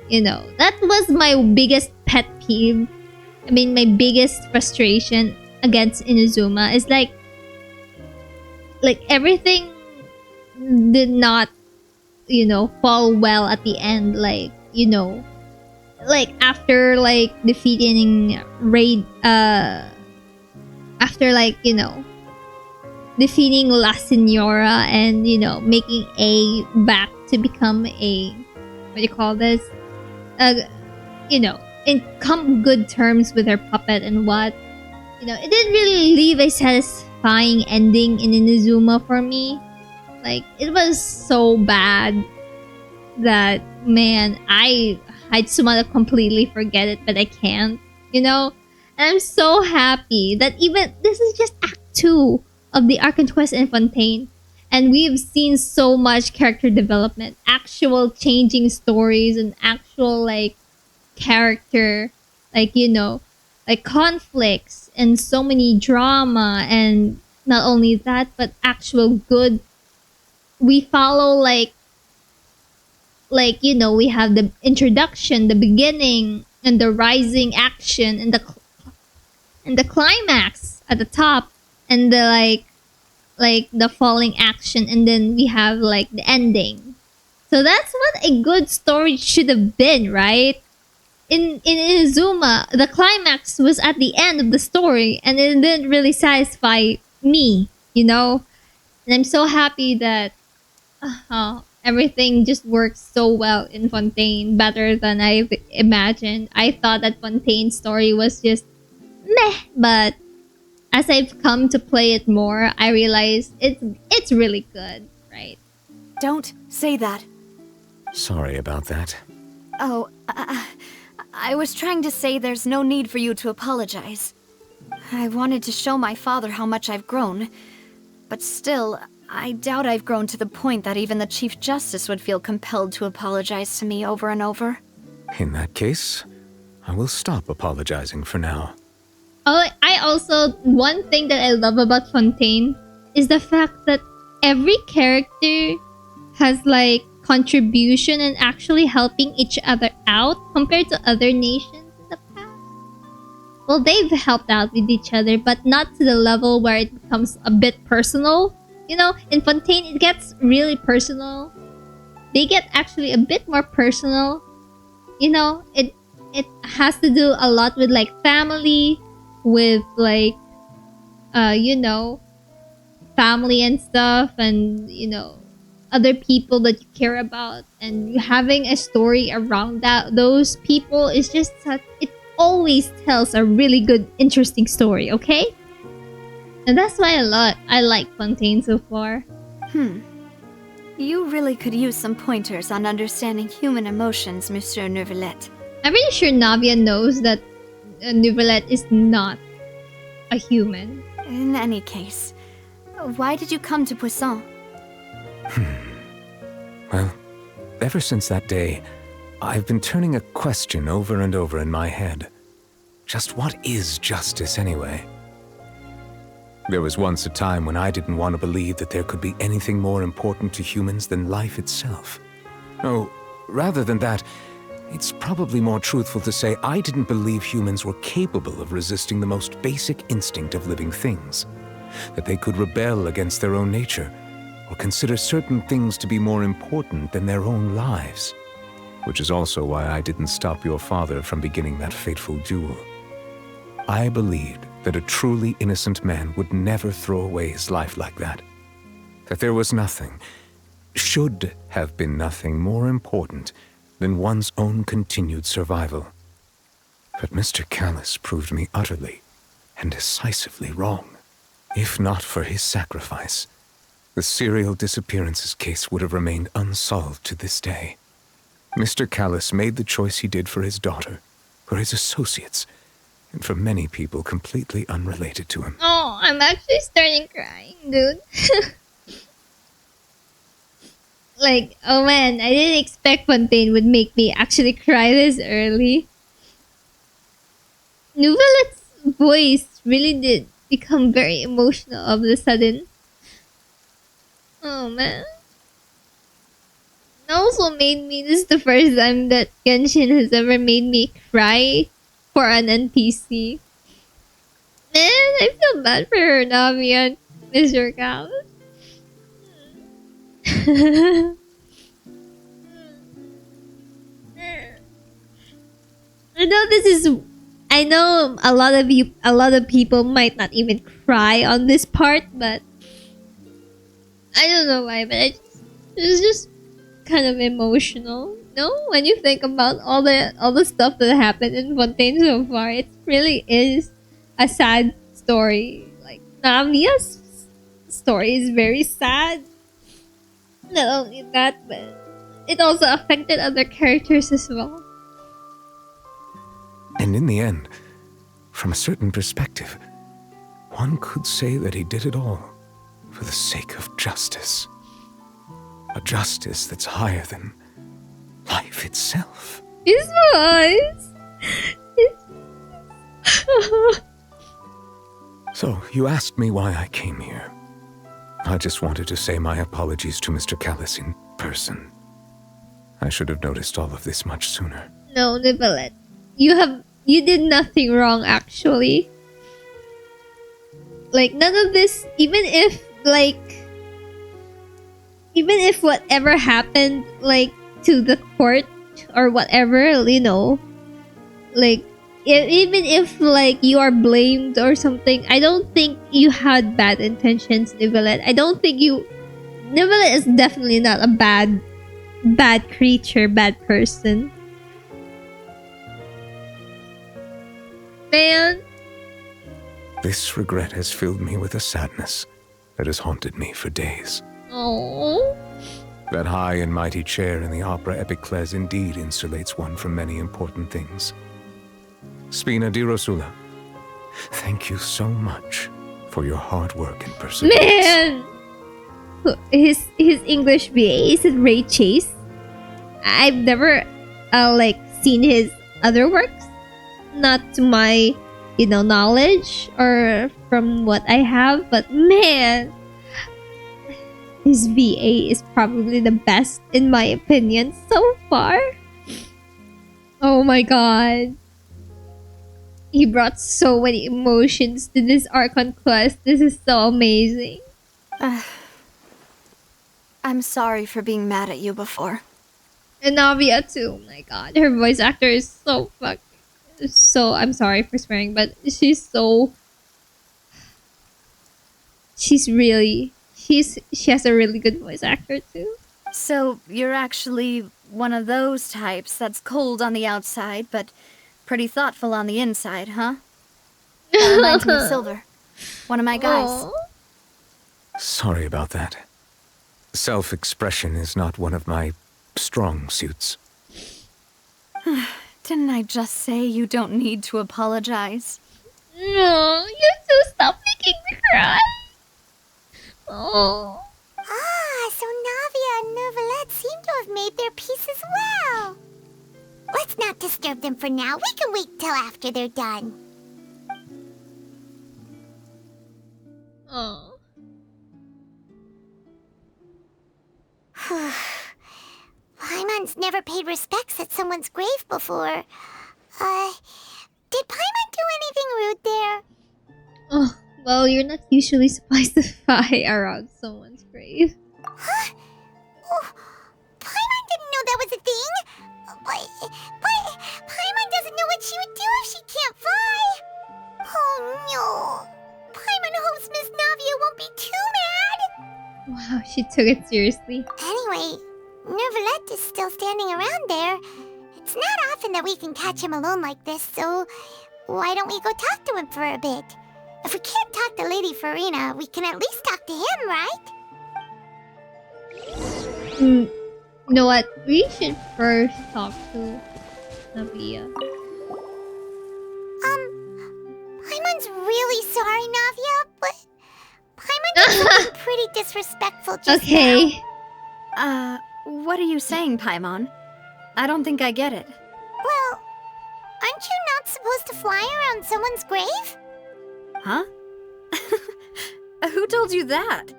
you know, that was my biggest pet peeve. I mean, my biggest frustration against Inazuma is like everything did not, you know, fall well at the end. Like, you know, like after like defeating after like, you know, defeating La Senora and, you know, making A back to become a, what do you call this? You know, in come good terms with her puppet and what, you know, it didn't really leave a satisfying ending in Inazuma for me. Like, it was so bad that, man, I just want to completely forget it, but I can't, you know. And I'm so happy that even this is just Act 2 of the Archon quest in Fontaine, and we've seen so much character development, actual changing stories, and actual like character, like, you know, like conflicts and so many drama. And not only that, but actual good, we follow like like, you know, we have the introduction, the beginning, and the rising action, and the climax at the top, and the like the falling action, and then we have like the ending. So that's what a good story should have been, right? In Inazuma, the climax was at the end of the story, and it didn't really satisfy me, you know? And I'm so happy that everything just works so well in Fontaine, better than I imagined. I thought that Fontaine's story was just meh, but as I've come to play it more, I realize it's really good, right? Don't say that. Sorry about that. Oh, I was trying to say there's no need for you to apologize. I wanted to show my father how much I've grown, but still, I doubt I've grown to the point that even the Chief Justice would feel compelled to apologize to me over and over. In that case, I will stop apologizing for now. Oh, I also, one thing that I love about Fontaine is the fact that every character has like contribution and actually helping each other out compared to other nations in the past. Well, they've helped out with each other, but not to the level where it becomes a bit personal. You know, in Fontaine, it gets really personal. They get actually a bit more personal. You know, it has to do a lot with like family, with like, you know, family and stuff, and you know, other people that you care about, and having a story around those people is just such, it always tells a really good, interesting story, okay? And that's why I like Fontaine so far. You really could use some pointers on understanding human emotions, Monsieur Neuvillette. I'm pretty sure Navia knows that Neuvillette is not a human. In any case, why did you come to Poisson? Well, ever since that day, I've been turning a question over and over in my head. Just what is justice anyway? There was once a time when I didn't want to believe that there could be anything more important to humans than life itself. Oh, rather than that, it's probably more truthful to say I didn't believe humans were capable of resisting the most basic instinct of living things. That they could rebel against their own nature, or consider certain things to be more important than their own lives. Which is also why I didn't stop your father from beginning that fateful duel. I believed that a truly innocent man would never throw away his life like that. That there was nothing, should have been nothing more important than one's own continued survival. But Mr. Callis proved me utterly and decisively wrong. If not for his sacrifice, the serial disappearances case would have remained unsolved to this day. Mr. Callis made the choice he did for his daughter, for his associates, and for many people completely unrelated to him. Oh, I'm actually starting crying, dude. Like, oh man, I didn't expect Fontaine would make me actually cry this early. Neuvillette's voice really did become very emotional all of a sudden. Oh man. It also made me, this is the first time that Genshin has ever made me cry for an NPC. Man, I feel bad for her, Navia and Mr. Callis. I know a lot of people might not even cry on this part, but I don't know why, but it's just kind of emotional. No, when you think about all the stuff that happened in Fontaine so far, it really is a sad story. Like Navia's story is very sad. Not only that, but it also affected other characters as well. And in the end, from a certain perspective, one could say that he did it all for the sake of justice. A justice that's higher than life itself. His voice! So, you asked me why I came here. I just wanted to say my apologies to Mr. Callis in person. I should have noticed all of this much sooner. No, Nicolette. You did nothing wrong, actually. Like, none of this, even if whatever happened, like, to the court or whatever, you know, like, even if, like, you are blamed or something, I don't think you had bad intentions, Nicolette. I don't think Nicolette is definitely not a bad creature, bad person. Man. This regret has filled me with a sadness that has haunted me for days. Oh. That high and mighty chair in the opera epiclese indeed insulates one from many important things. Spina de Rosula, thank you so much for your hard work and perseverance. Man! His English BA, is it Ray Chase? I've never, seen his other works. Not to my, knowledge or from what I have, but man, his VA is probably the best in my opinion so far. Oh my god. He brought so many emotions to this Archon quest. This is so amazing. I'm sorry for being mad at you before. And Navia too. Oh my god. Her voice actor is so I'm sorry for swearing, but she has a really good voice actor too. So you're actually one of those types that's cold on the outside, but pretty thoughtful on the inside, huh? That reminds me of Silver, one of my guys. Aww. Sorry about that. Self-expression is not one of my strong suits. Didn't I just say you don't need to apologize? No, you two stop making me cry. Oh. So Navia and Neuvillette seem to have made their peace as well. Let's not disturb them for now. We can wait till after they're done. Oh. Paimon's never paid respects at someone's grave before. Did Paimon do anything rude there? Oh, well, you're not usually supposed to fly around someone's grave. Huh? Oh, Paimon didn't know that was a thing. But Paimon doesn't know what she would do if she can't fly. Oh no. Paimon hopes Miss Navia won't be too mad. Wow, she took it seriously. Anyway, Neuvillette is still standing around there. It's not often that we can catch him alone like this, so why don't we go talk to him for a bit? If we can't talk to Lady Farina, we can at least talk to him, right? You know what? We should first talk to Navia. Paimon's really sorry, Navia, but Paimon did something pretty disrespectful just now. What are you saying, Paimon? I don't think I get it. Well, aren't you not supposed to fly around someone's grave? Huh? Who told you that?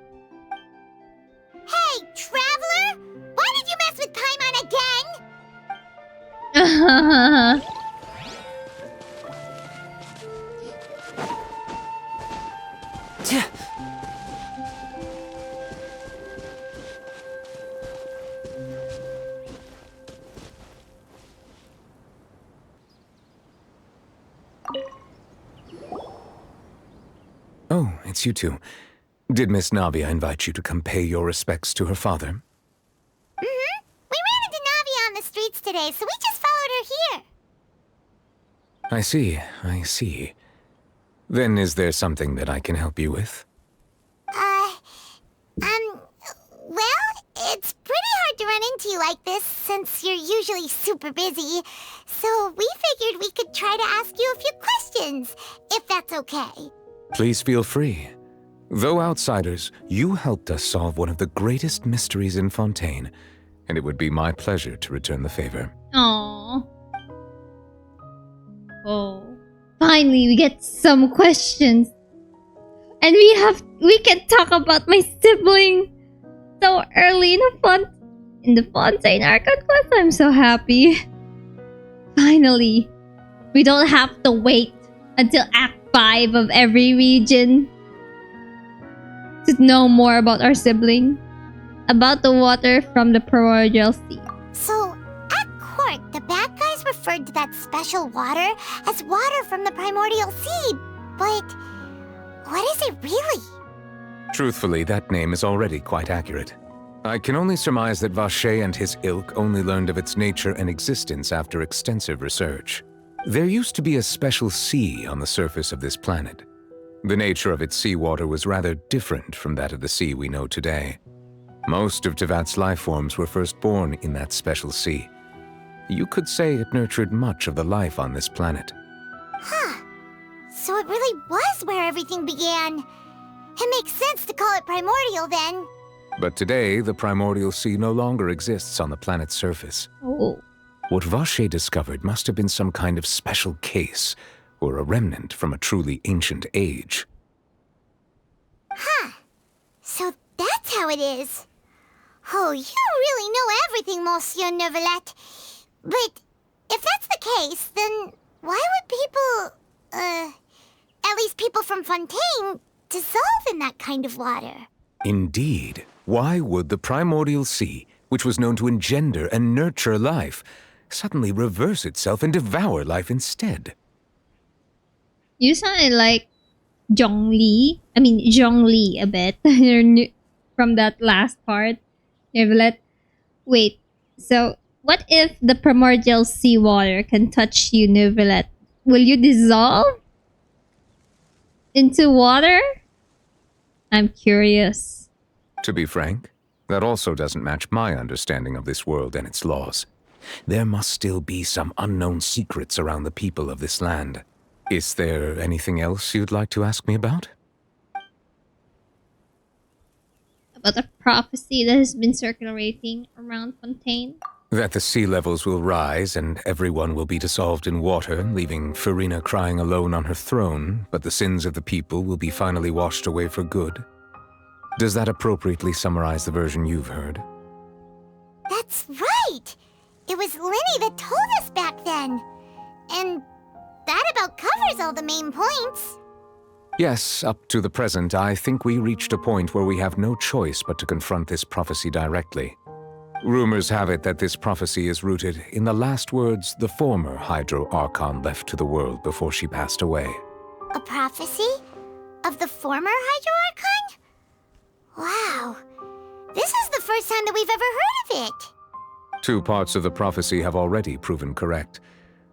Hey, traveler! Why did you mess with Paimon again? Oh, it's you two. Did Miss Navia invite you to come pay your respects to her father? Mm-hmm. We ran into Navia on the streets today, so we just followed her here. I see. Then is there something that I can help you with? Well, it's pretty hard to run into you like this, since you're usually super busy. So we figured we could try to ask you a few questions, if that's okay. Please feel free. Though outsiders, you helped us solve one of the greatest mysteries in Fontaine, and it would be my pleasure to return the favor. Aww. Oh. Finally, we get some questions. And we can talk about my sibling so early in the in the Fontaine Archon quest. I'm so happy. Finally. We don't have to wait until Act 5 of every region to know more about our sibling. About the water from the Primordial Sea. So, at court, the bad guys referred to that special water as water from the Primordial Sea. But what is it really? Truthfully, that name is already quite accurate. I can only surmise that Vacher and his ilk only learned of its nature and existence after extensive research. There used to be a special sea on the surface of this planet. The nature of its seawater was rather different from that of the sea we know today. Most of Tevat's life forms were first born in that special sea. You could say it nurtured much of the life on this planet. Huh. So it really was where everything began. It makes sense to call it primordial then. But today, the Primordial Sea no longer exists on the planet's surface. Oh. What Vacher discovered must have been some kind of special case, or a remnant from a truly ancient age. Huh. So that's how it is. Oh, you really know everything, Monsieur Neuvillette. But if that's the case, then why would people, at least people from Fontaine, dissolve in that kind of water? Indeed. Why would the Primordial Sea, which was known to engender and nurture life, suddenly reverse itself and devour life instead? You sounded like Zhongli a bit from that last part. Neuvillette. Wait, so what if the Primordial Sea Water can touch you, Neuvillette? Will you dissolve into water? I'm curious. To be frank, that also doesn't match my understanding of this world and its laws. There must still be some unknown secrets around the people of this land. Is there anything else you'd like to ask me about? About a prophecy that has been circulating around Fontaine? That the sea levels will rise and everyone will be dissolved in water, leaving Furina crying alone on her throne, but the sins of the people will be finally washed away for good. Does that appropriately summarize the version you've heard? That's right! It was Linny that told us back then. And that about covers all the main points. Yes, up to the present, I think we reached a point where we have no choice but to confront this prophecy directly. Rumors have it that this prophecy is rooted in the last words the former Hydro Archon left to the world before she passed away. A prophecy? Of the former Hydro Archon? Wow. This is the first time that we've ever heard of it. 2 parts of the prophecy have already proven correct.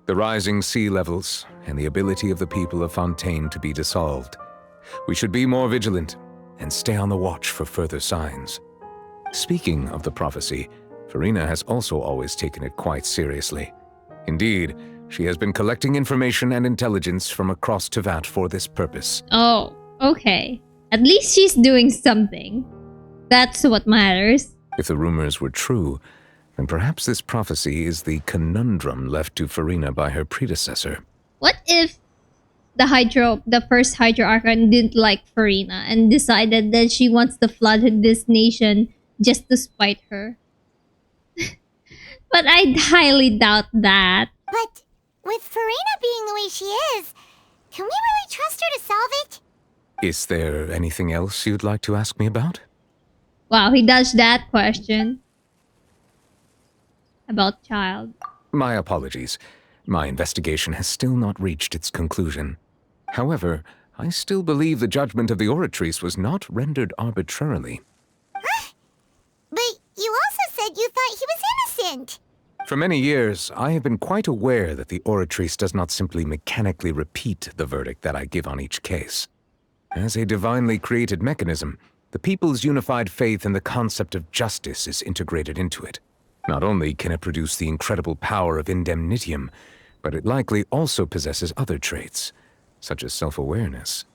The rising sea levels and the ability of the people of Fontaine to be dissolved. We should be more vigilant and stay on the watch for further signs. Speaking of the prophecy, Furina has also always taken it quite seriously. Indeed, she has been collecting information and intelligence from across Tevat for this purpose. Oh, okay. At least she's doing something. That's what matters. If the rumors were true, then perhaps this prophecy is the conundrum left to Furina by her predecessor. What if the first Hydro Archon didn't like Furina and decided that she wants to flood this nation just to spite her? But I highly doubt that. But with Furina being the way she is, can we really trust her to solve it? Is there anything else you'd like to ask me about? Wow, he dodged that question. About Childe. My apologies. My investigation has still not reached its conclusion. However, I still believe the judgment of the Oratrice was not rendered arbitrarily. Huh? But you also said you thought he was innocent. For many years, I have been quite aware that the Oratrice does not simply mechanically repeat the verdict that I give on each case. As a divinely created mechanism, the people's unified faith in the concept of justice is integrated into it. Not only can it produce the incredible power of indemnitium, but it likely also possesses other traits, such as self-awareness.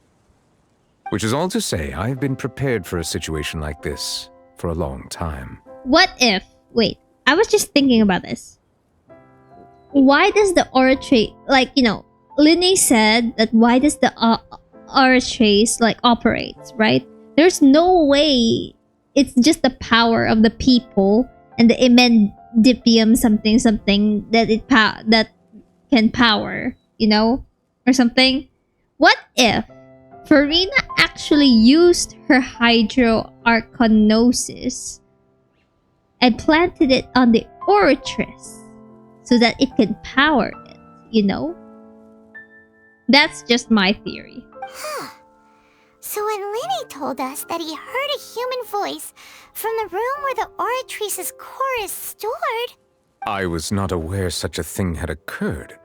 Which is all to say, I have been prepared for a situation like this for a long time. What if... Wait, I was just thinking about this. Why does the Oratrice... Like, you know, Linny said that why does the Oratrice, like, operates, right? There's no way it's just the power of the people and the imendipium something something that that can power, you know, or something. What if Farina actually used her hydroarconosis and planted it on the Oratrice so that it could power it, you know? That's just my theory. Huh. So when Linny told us that he heard a human voice from the room where the Oratrice's core is stored... I was not aware such a thing had occurred.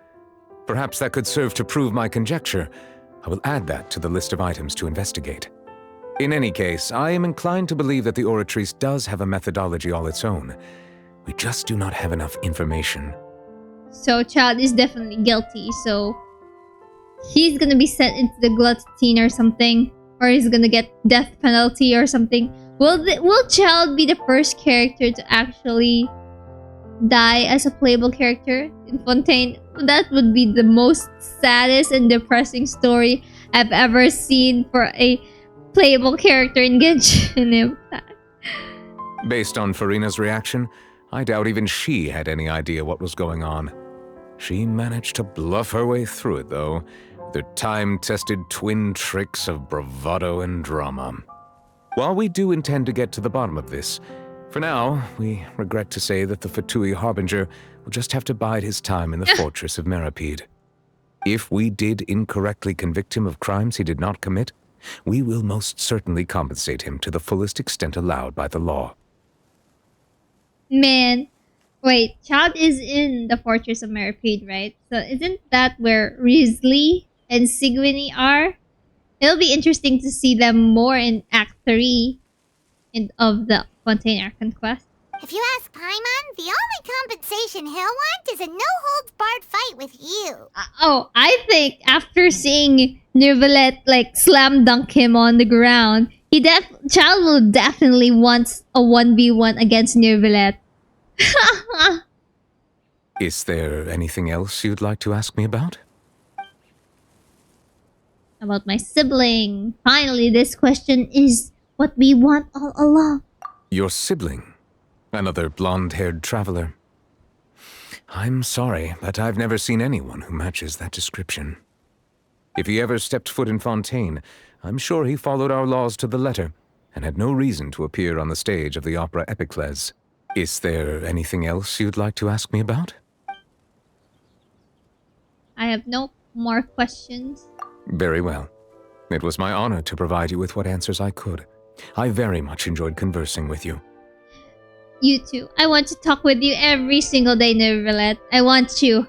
Perhaps that could serve to prove my conjecture. I will add that to the list of items to investigate. In any case, I am inclined to believe that the Oratrice does have a methodology all its own. We just do not have enough information. So Childe is definitely guilty, so he's gonna be sent into the guillotine or something, or he's gonna get death penalty or something. Will Childe be the first character to actually die as a playable character in Fontaine? That would be the most saddest and depressing story I've ever seen for a playable character in Genshin Impact. Based on Farina's reaction, I doubt even she had any idea what was going on. She managed to bluff her way through it, though, with her time-tested twin tricks of bravado and drama. While we do intend to get to the bottom of this, for now, we regret to say that the Fatui Harbinger will just have to bide his time in the fortress of Meripede. If we did incorrectly convict him of crimes he did not commit, we will most certainly compensate him to the fullest extent allowed by the law. Man, wait, Childe is in the Fortress of Meripede, right? So isn't that where Risley and Sigwini are? It'll be interesting to see them more in Act 3 of the Fontaine Archon quest. If you ask Paimon, the only compensation he'll want is a no-holds-barred fight with you. I think after seeing Neuvillette like slam dunk him on the ground, Childe will definitely want a 1v1 against Neuvillette. Is there anything else you'd like to ask me about? About my sibling. Finally, this question is what we want all along. Your sibling? Another blonde-haired traveler? I'm sorry, but I've never seen anyone who matches that description. If he ever stepped foot in Fontaine, I'm sure he followed our laws to the letter and had no reason to appear on the stage of the opera Epicles. Is there anything else you'd like to ask me about? I have no more questions. Very well. It was my honor to provide you with what answers I could. I very much enjoyed conversing with you. You too. I want to talk with you every single day, Neuvillette. I want you.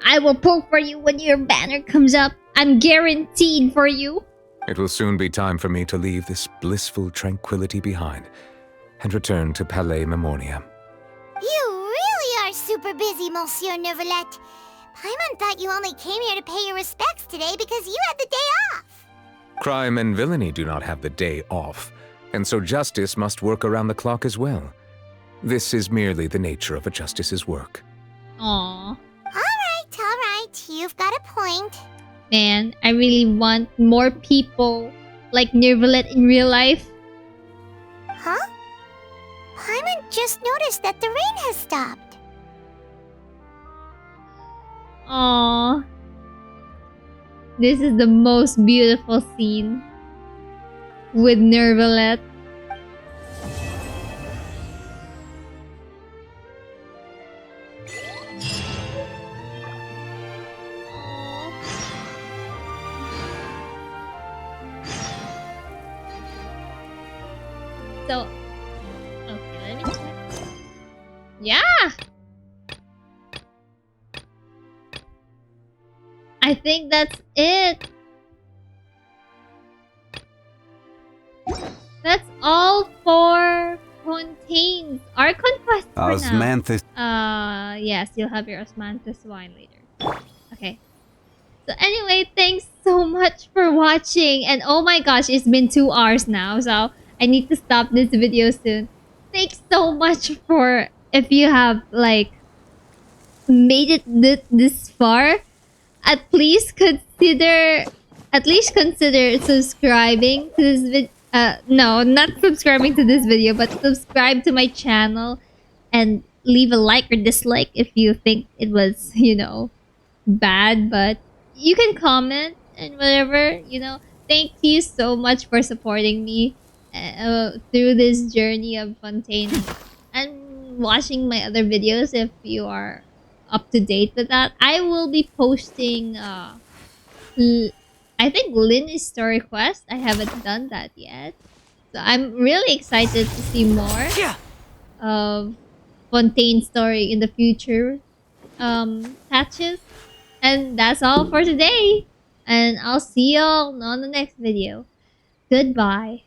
I will pull for you when your banner comes up. I'm guaranteed for you. It will soon be time for me to leave this blissful tranquility behind and return to Palais Memoria. You really are super busy, Monsieur Neuvillette. Paimon thought you only came here to pay your respects today because you had the day off. Crime and villainy do not have the day off, and so justice must work around the clock as well. This is merely the nature of a justice's work. Aww. Alright, you've got a point. Man, I really want more people like Neuvillette in real life. Huh? Paimon just noticed that the rain has stopped. Aww. This is the most beautiful scene with Neuvillette. So, okay, let me check. Yeah! I think that's it. That's all for Fontaine's Archon quest for Osmanthus. now. Yes, you'll have your Osmanthus wine later. Okay. So anyway, thanks so much for watching. And oh my gosh, it's been 2 hours now. So I need to stop this video soon. Thanks so much for, if you have like made it this far, at least consider subscribing to this video. No, not subscribing to this video, but subscribe to my channel and leave a like or dislike if you think it was, you know, bad. But you can comment and whatever, you know. Thank you so much for supporting me through this journey of Fontaine, and watching my other videos if you are up to date with that. I will be posting I think Lin's story quest. I haven't done that yet. So I'm really excited to see more of Fontaine's story in the future patches. And that's all for today. And I'll see y'all on the next video. Goodbye.